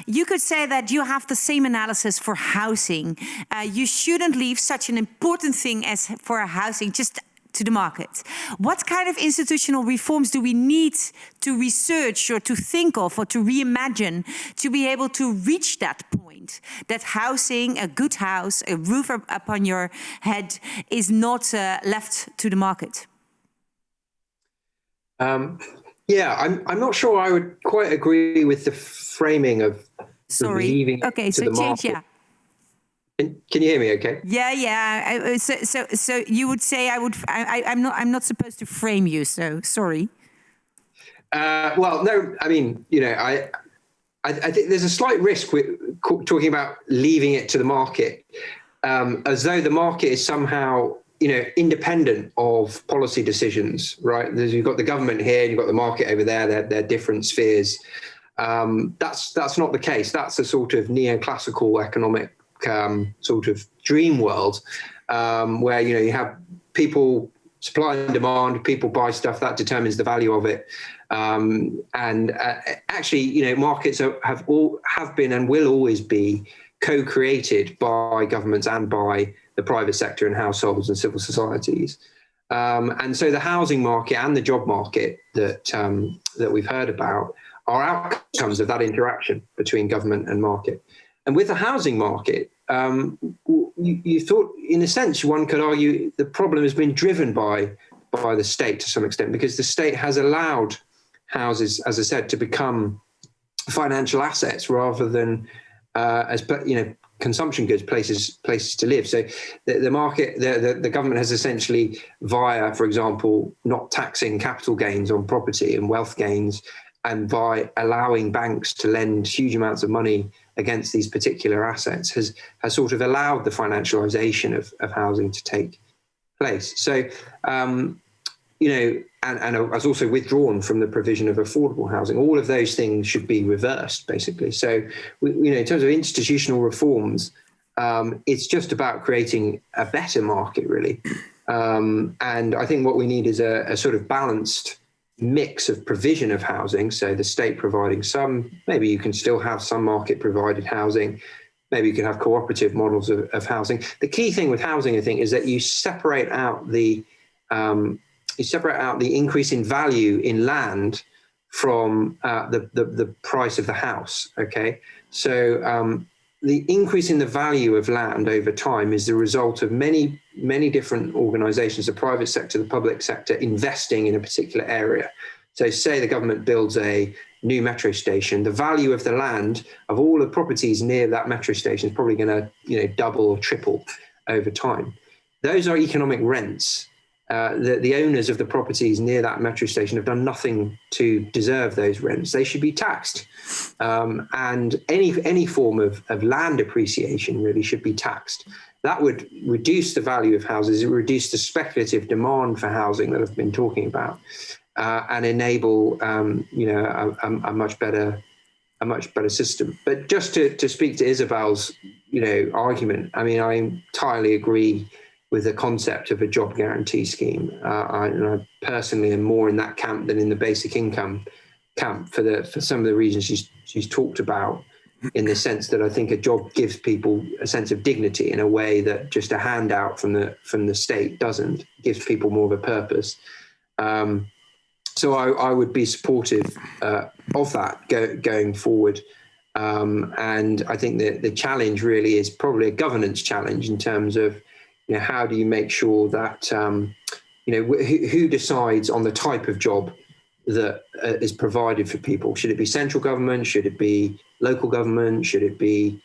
You could say that you have the same analysis for housing. You shouldn't leave such an important thing as for housing just to the market. What kind of institutional reforms do we need to research or to think of or to reimagine to be able to reach that point, that housing, a good house, a roof upon your head is not left to the market? I'm not sure I would quite agree with the framing of leaving it to the market. Yeah. Can you hear me okay? Yeah. So you would say I'm not supposed to frame you, so sorry. Well, no, I mean, I think there's a slight risk with talking about leaving it to the market, as though the market is somehow, independent of policy decisions, right? You've got the government here, and you've got the market over there. They're different spheres. That's not the case. That's a sort of neoclassical economic sort of dream world, where you have people, supply and demand, people buy stuff, that determines the value of it, and actually markets have been and will always be co-created by governments and by the private sector and households and civil societies, and so the housing market and the job market that we've heard about are outcomes of that interaction between government and market. And with the housing market, you thought, in a sense, one could argue the problem has been driven by the state to some extent, because the state has allowed houses, as I said, to become financial assets rather than as consumption goods, places to live. So the market, the government has essentially, via, for example, not taxing capital gains on property and wealth gains, and by allowing banks to lend huge amounts of money against these particular assets, has sort of allowed the financialization of housing to take place. So, and has also withdrawn from the provision of affordable housing. All of those things should be reversed, basically. So, in terms of institutional reforms, it's just about creating a better market, really. And I think what we need is a sort of balanced mix of provision of housing. So the state providing some, maybe you can still have some market provided housing. Maybe you can have cooperative models of housing. The key thing with housing, I think, is that you separate out the increase in value in land from the price of the house. Okay, so the increase in the value of land over time is the result of many different organizations, the private sector, the public sector, investing in a particular area. So say the government builds a new metro station, the value of the land of all the properties near that metro station is probably going to double or triple over time. Those are economic rents. The owners of the properties near that metro station have done nothing to deserve those rents. They should be taxed. And any form of land appreciation really should be taxed. That would reduce the value of houses, it would reduce the speculative demand for housing that I've been talking about, and enable a much better system. But just to speak to Isabelle's argument, I mean, I entirely agree with the concept of a job guarantee scheme. I personally am more in that camp than in the basic income camp for some of the reasons she's talked about, in the sense that I think a job gives people a sense of dignity in a way that just a handout from the state doesn't. It gives people more of a purpose. So I would be supportive of that going forward. And I think the challenge really is probably a governance challenge in terms of how do you make sure that, who decides on the type of job that is provided for people? Should it be central government? Should it be local government? Should it be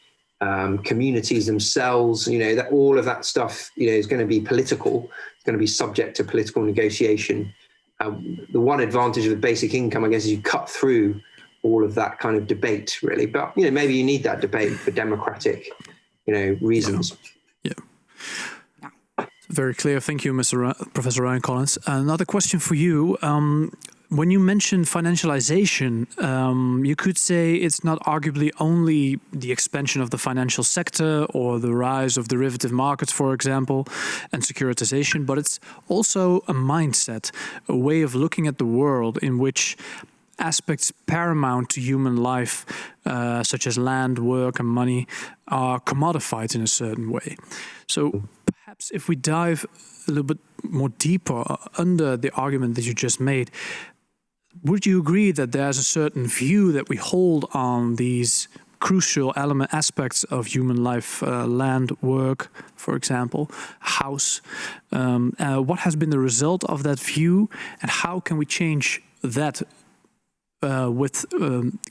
communities themselves? That all of that stuff, is going to be political. It's going to be subject to political negotiation. The one advantage of the basic income, I guess, is you cut through all of that kind of debate, really. But maybe you need that debate for democratic, reasons. Yeah. very clear. Thank you, Professor Ryan Collins. Another question for you. When you mention financialization, you could say it's not arguably only the expansion of the financial sector or the rise of derivative markets, for example, and securitization, but it's also a mindset, a way of looking at the world in which aspects paramount to human life, such as land, work, and money, are commodified in a certain way. So perhaps if we dive a little bit more deeper under the argument that you just made, would you agree that there's a certain view that we hold on these crucial aspects of human life, land, work, for example, house? What has been the result of that view, and how can we change that with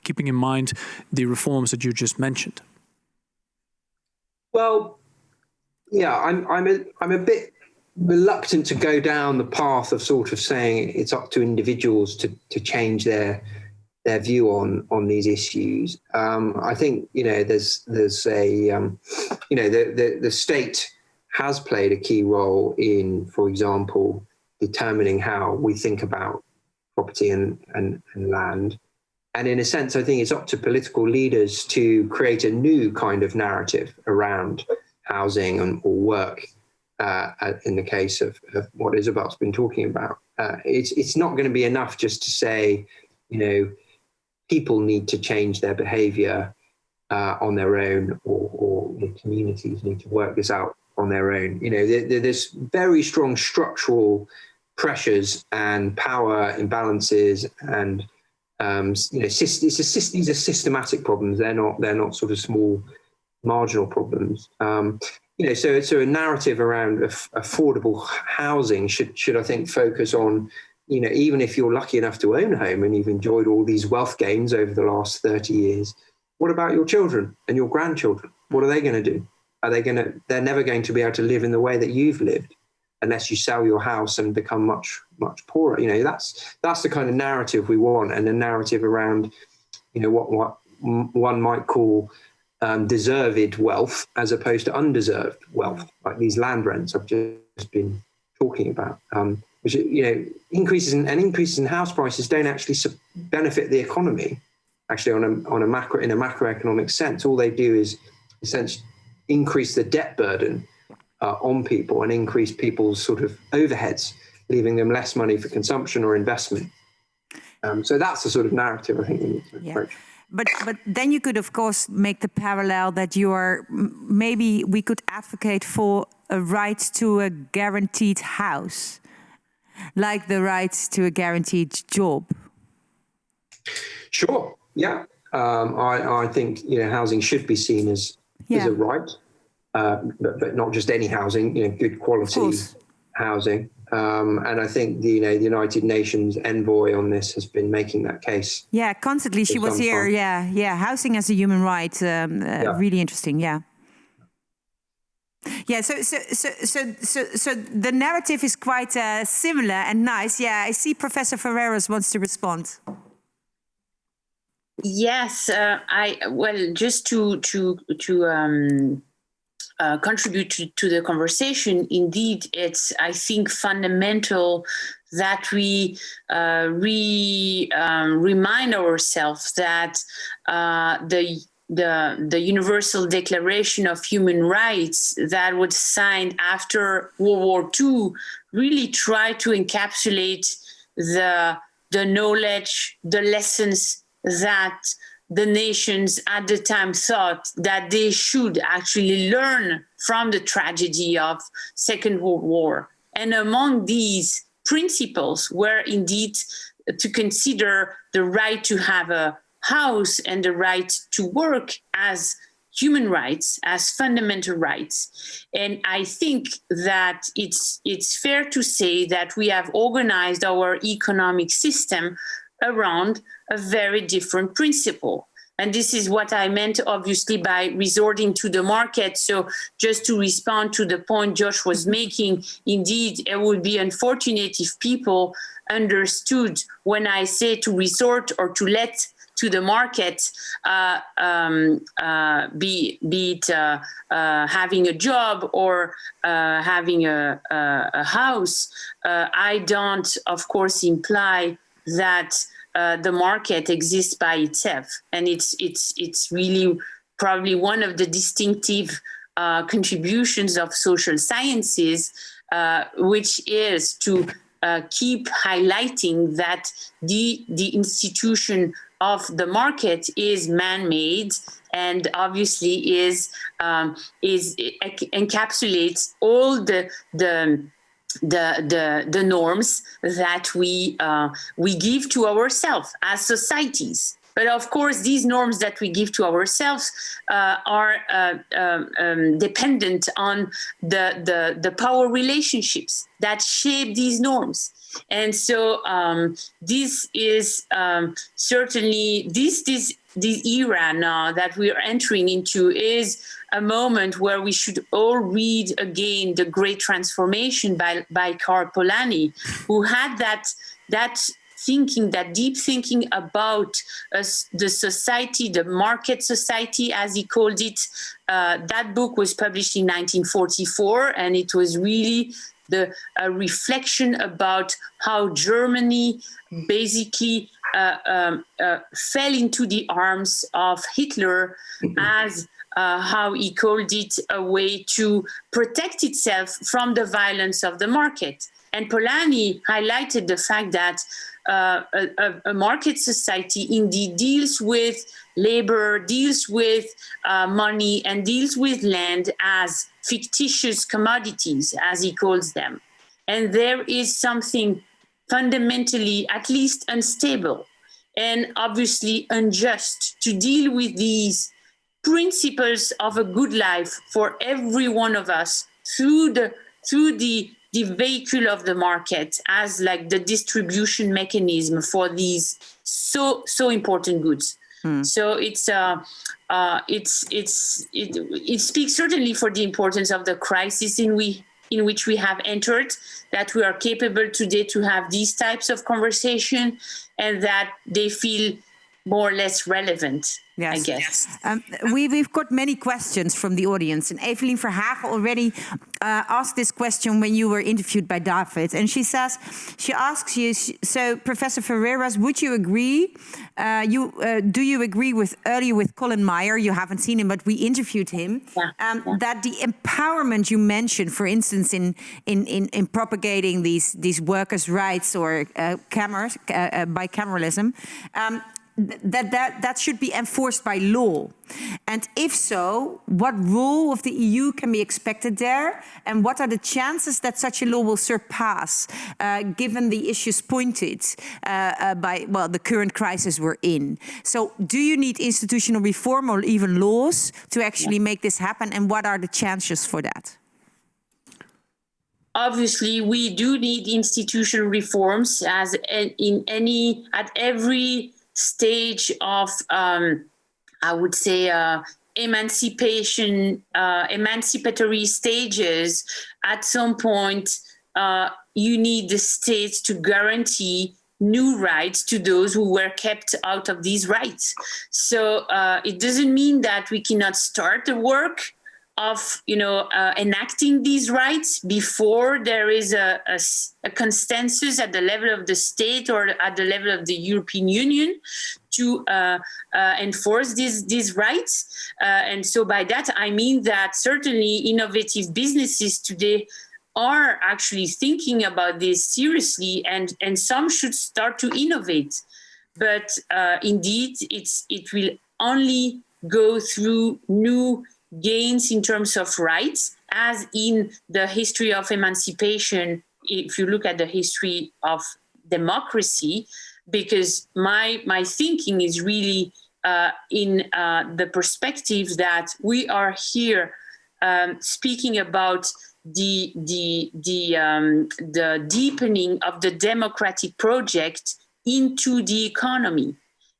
keeping in mind the reforms that you just mentioned? Well, yeah, I'm a bit reluctant to go down the path of sort of saying it's up to individuals to change their view on these issues. I think there's a the state has played a key role in, for example, determining how we think about property and land. And in a sense, I think it's up to political leaders to create a new kind of narrative around housing or work. In the case of what Isabelle's been talking about, it's not going to be enough just to say, people need to change their behavior on their own, or communities need to work this out on their own. There's very strong structural pressures and power imbalances, and these are systematic problems. They're not sort of small marginal problems. So a narrative around affordable housing should I think focus on, even if you're lucky enough to own a home and you've enjoyed all these wealth gains over the last 30 years, what about your children and your grandchildren? What are they going to do? They're never going to be able to live in the way that you've lived unless you sell your house and become much, much poorer. That's the kind of narrative we want, and a narrative around, what one might call deserved wealth as opposed to undeserved wealth, like these land rents I've just been talking about, which increases in house prices don't actually benefit the economy. Actually, in a macroeconomic sense, all they do is essentially increase the debt burden on people and increase people's sort of overheads, leaving them less money for consumption or investment. So that's the sort of narrative I think we need to approach. But then you could, of course, make the parallel that maybe we could advocate for a right to a guaranteed house, like the right to a guaranteed job. Sure, yeah. I think housing should be seen as a right, but not just any housing. Good quality housing. And I think the United Nations envoy on this has been making that case. Yeah, constantly she was here. Yeah, housing as a human right. Really interesting. Yeah. Yeah. So the narrative is quite similar and nice. Yeah, I see Professor Ferreras wants to respond. Yes, just to contribute to the conversation. Indeed, it's, I think, fundamental that we remind ourselves that the Universal Declaration of Human Rights that was signed after World War II really tried to encapsulate the knowledge, the lessons that the nations at the time thought that they should actually learn from the tragedy of Second World War. And among these principles were indeed to consider the right to have a house and the right to work as human rights, as fundamental rights. And I think that it's fair to say that we have organized our economic system around a very different principle. And this is what I meant, obviously, by resorting to the market. So just to respond to the point Josh was making, indeed, it would be unfortunate if people understood when I say to resort or to let to the market, be it having a job or having a house, I don't, of course, imply that the market exists by itself, and it's really probably one of the distinctive contributions of social sciences, which is to keep highlighting that the institution of the market is man-made and obviously encapsulates all the norms that we give to ourselves as societies. But of course, these norms that we give to ourselves are dependent on the power relationships that shape these norms. And so this is certainly this era now that we are entering into is a moment where we should all read again The Great Transformation by Karl Polanyi, who had that thinking, that deep thinking about the society, the market society, as he called it. That book was published in 1944, and it was really a reflection about how Germany basically fell into the arms of Hitler as how he called it, a way to protect itself from the violence of the market. And Polanyi highlighted the fact that a market society indeed deals with labor, deals with money, and deals with land as fictitious commodities, as he calls them. And there is something fundamentally, at least unstable, and obviously unjust to deal with these principles of a good life for every one of us through the vehicle of the market as like the distribution mechanism for these so important goods. So it speaks certainly for the importance of the crisis in which we have entered, that we are capable today to have these types of conversation, and that they feel more or less relevant. Yes. I guess. We've got many questions from the audience, and Evelien Verhagen already asked this question when you were interviewed by David, and she asks you, so Professor Ferreras, would you agree? Do you agree with Colin Meyer? You haven't seen him, but we interviewed him. That the empowerment you mentioned, for instance, in propagating these workers' rights or bicameralism. That should be enforced by law. And if so, what role of the EU can be expected there? And what are the chances that such a law will surpass, given the issues pointed by the current crisis we're in? So do you need institutional reform or even laws to actually make this happen? And what are the chances for that? Obviously, we do need institutional reforms at every stage of, I would say, emancipatory stages. At some point, you need the state to guarantee new rights to those who were kept out of these rights. So it doesn't mean that we cannot start the work of enacting these rights before there is a consensus at the level of the state or at the level of the European Union to enforce these rights. And so by that, I mean that certainly innovative businesses today are actually thinking about this seriously, and some should start to innovate. But indeed, it will only go through new gains in terms of rights, as in the history of emancipation, if you look at the history of democracy, because my thinking is really in the perspective that we are here speaking about the deepening of the democratic project into the economy.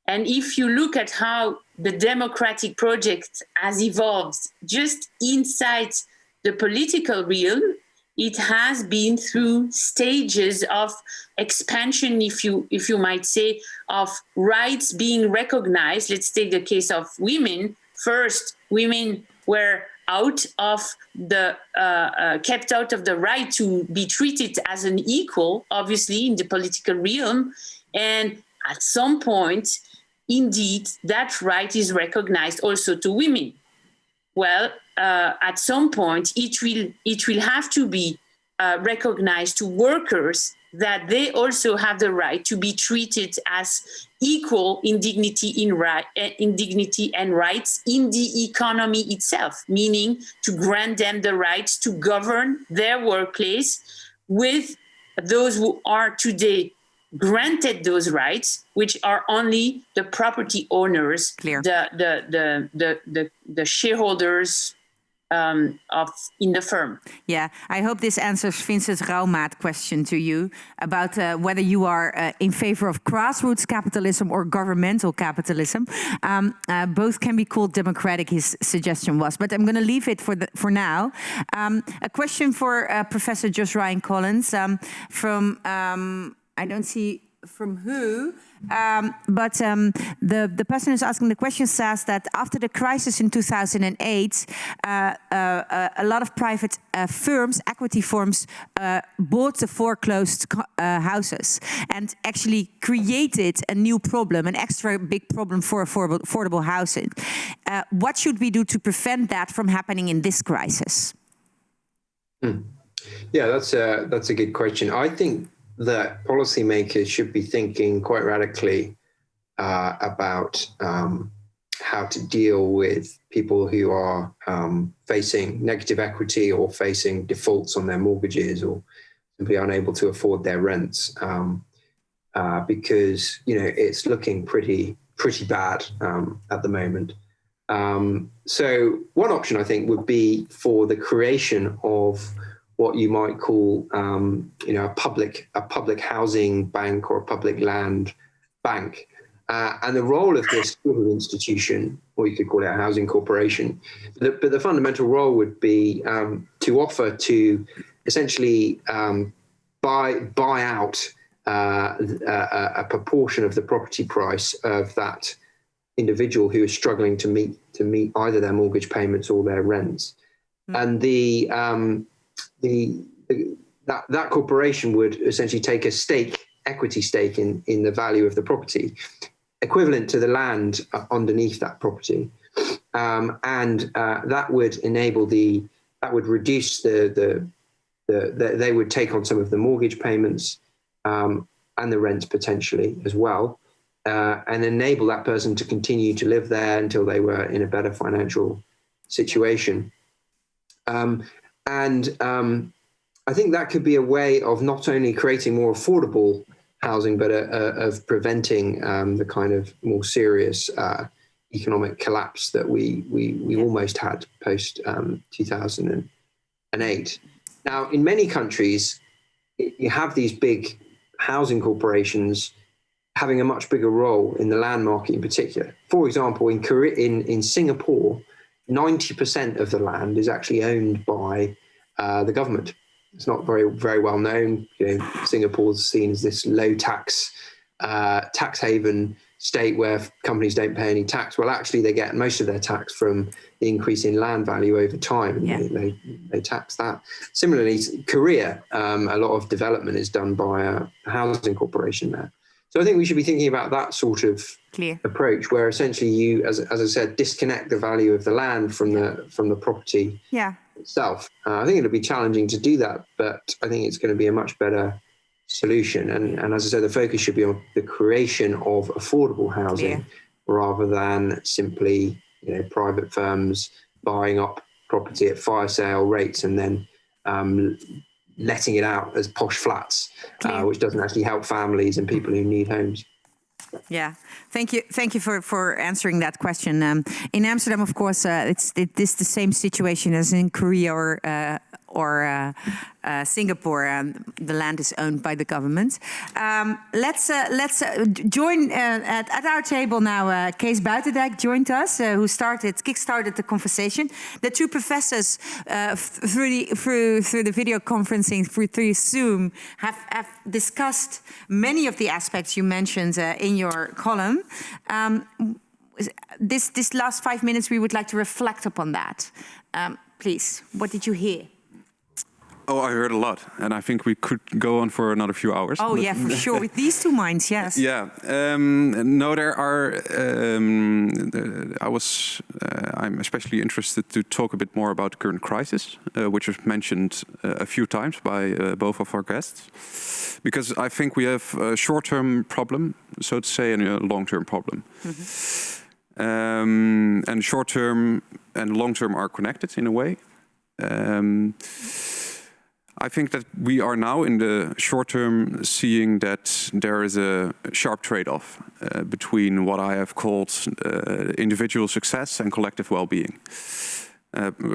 And if you look at how the democratic project has evolved just inside the political realm, it has been through stages of expansion, if you might say, of rights being recognized. Let's take the case of women. First, women were out of the kept out of the right to be treated as an equal, obviously, in the political realm. And at some point, indeed, that right is recognized also to women. Well, at some point, it will have to be recognized to workers that they also have the right to be treated as equal in dignity, in dignity and rights in the economy itself, meaning to grant them the right to govern their workplace with those who are today granted those rights, which are only the property owners, Clear. the shareholders in the firm. Yeah, I hope this answers Vincent Raumaat's question to you about whether you are in favor of grassroots capitalism or governmental capitalism. Both can be called democratic, his suggestion was. But I'm going to leave it for now. A question for Professor Josh Ryan Collins from, I don't see from who, but the person who's asking the question says that after the crisis in 2008, a lot of private firms, equity firms, bought the foreclosed houses and actually created a new problem, an extra big problem for affordable housing. What should we do to prevent that from happening in this crisis? Yeah, that's a good question. I think that policymakers should be thinking quite radically about how to deal with people who are facing negative equity or facing defaults on their mortgages or simply unable to afford their rents, because it's looking pretty bad at the moment. So one option, I think, would be for the creation of what you might call, a public housing bank or a public land bank. And the role of this sort of institution, or you could call it a housing corporation, but the fundamental role would be to offer to essentially buy out a proportion of the property price of that individual who is struggling to meet either their mortgage payments or their rents. And that corporation would essentially take a equity stake in the value of the property, equivalent to the land underneath that property, and that would enable that would reduce they would take on some of the mortgage payments and the rent potentially as well, and enable that person to continue to live there until they were in a better financial situation. I think that could be a way of not only creating more affordable housing, but of preventing the kind of more serious economic collapse that we almost had post 2008. Now, in many countries, you have these big housing corporations having a much bigger role in the land market in particular. For example, in Singapore, 90% of the land is actually owned by the government. It's not very well known. Singapore's seen as this low tax haven state where companies don't pay any tax. Well, actually, they get most of their tax from the increase in land value over time, and they tax that. Similarly, Korea, a lot of development is done by a housing corporation there. So I think we should be thinking about that sort of approach, where essentially you, as I said, disconnect the value of the land from the property itself. I think it'll be challenging to do that, but I think it's going to be a much better solution. And as I said, the focus should be on the creation of affordable housing rather than simply private firms buying up property at fire sale rates and then letting it out as posh flats, which doesn't actually help families and people who need homes. Yeah, thank you for answering that question. In Amsterdam, of course, it's the same situation as in Korea or Singapore. The land is owned by the government. Let's join at our table now. Kees Buitendijk joined us, who kickstarted the conversation. The two professors through the video conferencing through Zoom have discussed many of the aspects you mentioned in your column. This last 5 minutes, we would like to reflect upon that. Please, what did you hear? Oh, I heard a lot, and I think we could go on for another few hours. Oh, yeah, for sure. With these two minds, yes. Yeah. No, there are. I'm especially interested to talk a bit more about the current crisis, which was mentioned a few times by both of our guests, because I think we have a short-term problem, so to say, and a long-term problem. Mm-hmm. And short-term and long-term are connected in a way. I think that we are now in the short term seeing that there is a sharp trade-off between what I have called individual success and collective well-being.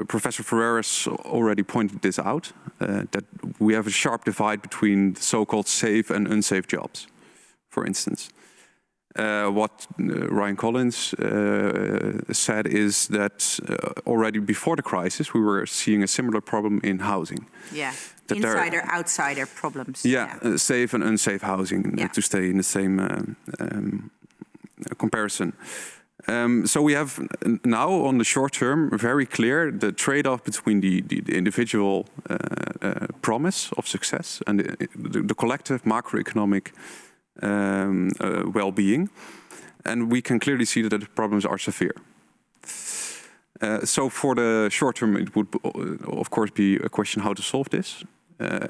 Professor Ferreras already pointed this out, that we have a sharp divide between so-called safe and unsafe jobs, for instance. What Ryan Collins said is that already before the crisis, we were seeing a similar problem in housing. Yeah, insider-outsider problems. Yeah, safe and unsafe housing, to stay in the same comparison. So we have now, on the short term, very clear the trade-off between the individual promise of success and the collective macroeconomic well-being, and we can clearly see that the problems are severe. So for the short term, it would of course be a question how to solve this,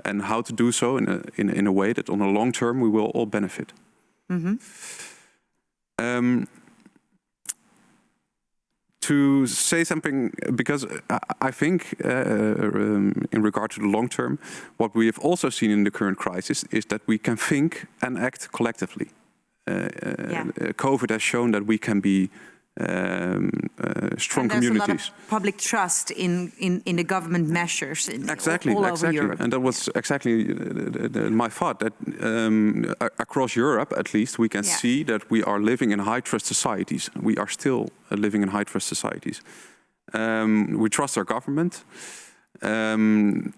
and how to do so in a way that on the long term we will all benefit. Mm-hmm. To say something, because I think in regard to the long term, what we have also seen in the current crisis is that we can think and act collectively. COVID has shown that we can be strong and communities. There's a lot of public trust in the government measures all over Europe. And that was exactly my thought, that across Europe, at least, we can see that we are living in high-trust societies. We are still living in high-trust societies. We trust our government, and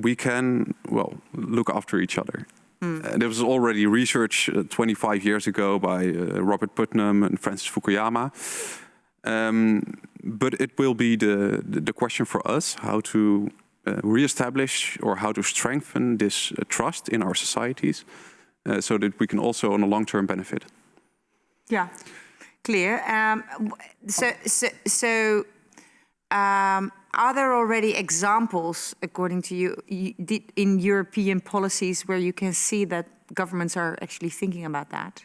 we can, look after each other. There was already research 25 years ago by Robert Putnam and Francis Fukuyama. But it will be the question for us how to reestablish or how to strengthen this trust in our societies so that we can also on a long-term benefit. Yeah, clear. Are there already examples, according to you, in European policies where you can see that governments are actually thinking about that?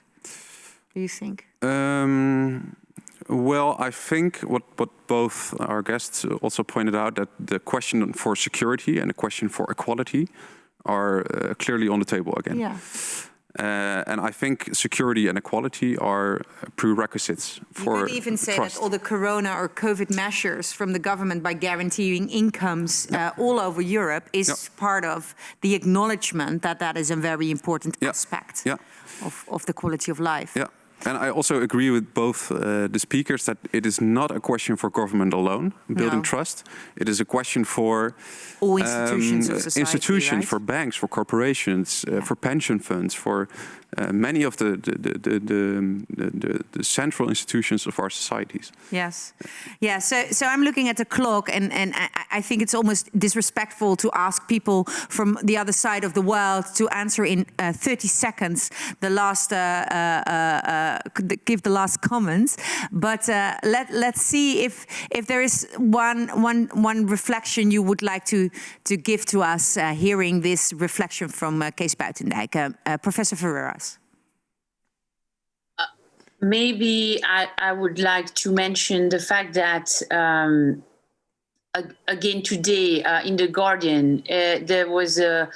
Do you think? Well, I think what both our guests also pointed out, that the question for security and the question for equality are clearly on the table again. Yeah. And I think security and equality are prerequisites for You could even say trust. that all the corona or COVID measures from the government by guaranteeing incomes all over Europe is part of the acknowledgement that that is a very important aspect of the quality of life. Yeah. And I also agree with both the speakers that it is not a question for government alone, building trust. It is a question for all institutions of society, institutions, right? for banks, for corporations, for pension funds, for many of the central institutions of our societies. Yes. Yeah, so I'm looking at the clock, and I think it's almost disrespectful to ask people from the other side of the world to answer in 30 seconds the last give the last comments. But let's see if there is one reflection you would like to give to us hearing this reflection from Kees Buitendijk. Professor Ferreras. Maybe I would like to mention the fact that again today in The Guardian there was a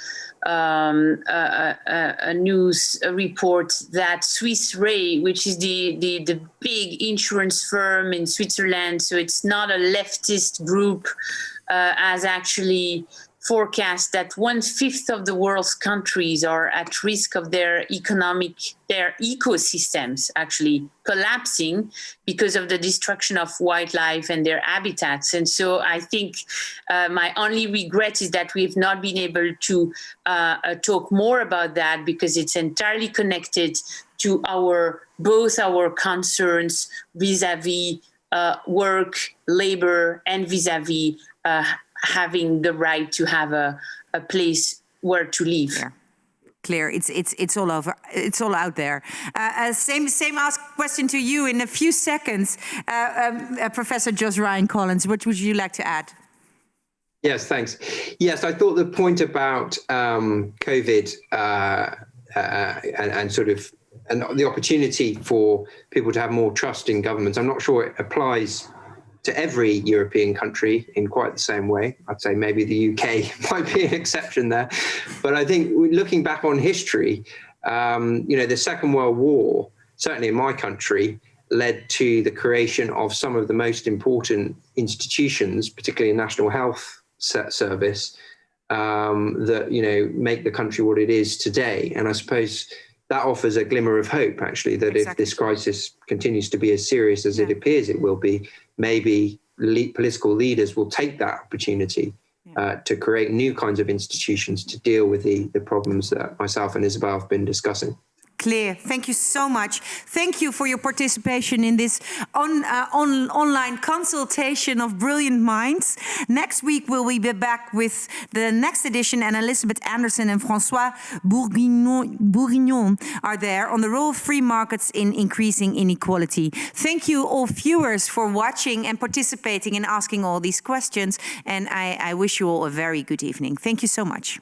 news report that Swiss Re, which is the big insurance firm in Switzerland, so it's not a leftist group has actually forecast that 1/5 of the world's countries are at risk of their ecosystems actually collapsing because of the destruction of wildlife and their habitats. And so I think my only regret is that we've not been able to talk more about that, because it's entirely connected to both our concerns vis-a-vis work, labor, and vis-a-vis having the right to have a place where to live. Clear. It's all over. It's all out there. Same question to you in a few seconds, Professor Jos Ryan Collins. What would you like to add? Yes, thanks. Yes, I thought the point about COVID and sort of the opportunity for people to have more trust in governments, I'm not sure it applies to every European country in quite the same way. I'd say maybe the UK might be an exception there. But I think looking back on history, the Second World War, certainly in my country, led to the creation of some of the most important institutions, particularly a National Health Service, that, make the country what it is today. And I suppose that offers a glimmer of hope, actually, that if this crisis continues to be as serious as it appears it will be, maybe political leaders will take that opportunity to create new kinds of institutions to deal with the problems that myself and Isabelle have been discussing. Clear. Thank you so much. Thank you for your participation in this online consultation of brilliant minds. Next week, we'll be back with the next edition, and Elizabeth Anderson and François Bourguignon are there on the role of free markets in increasing inequality. Thank you, all viewers, for watching and participating and asking all these questions. And I wish you all a very good evening. Thank you so much.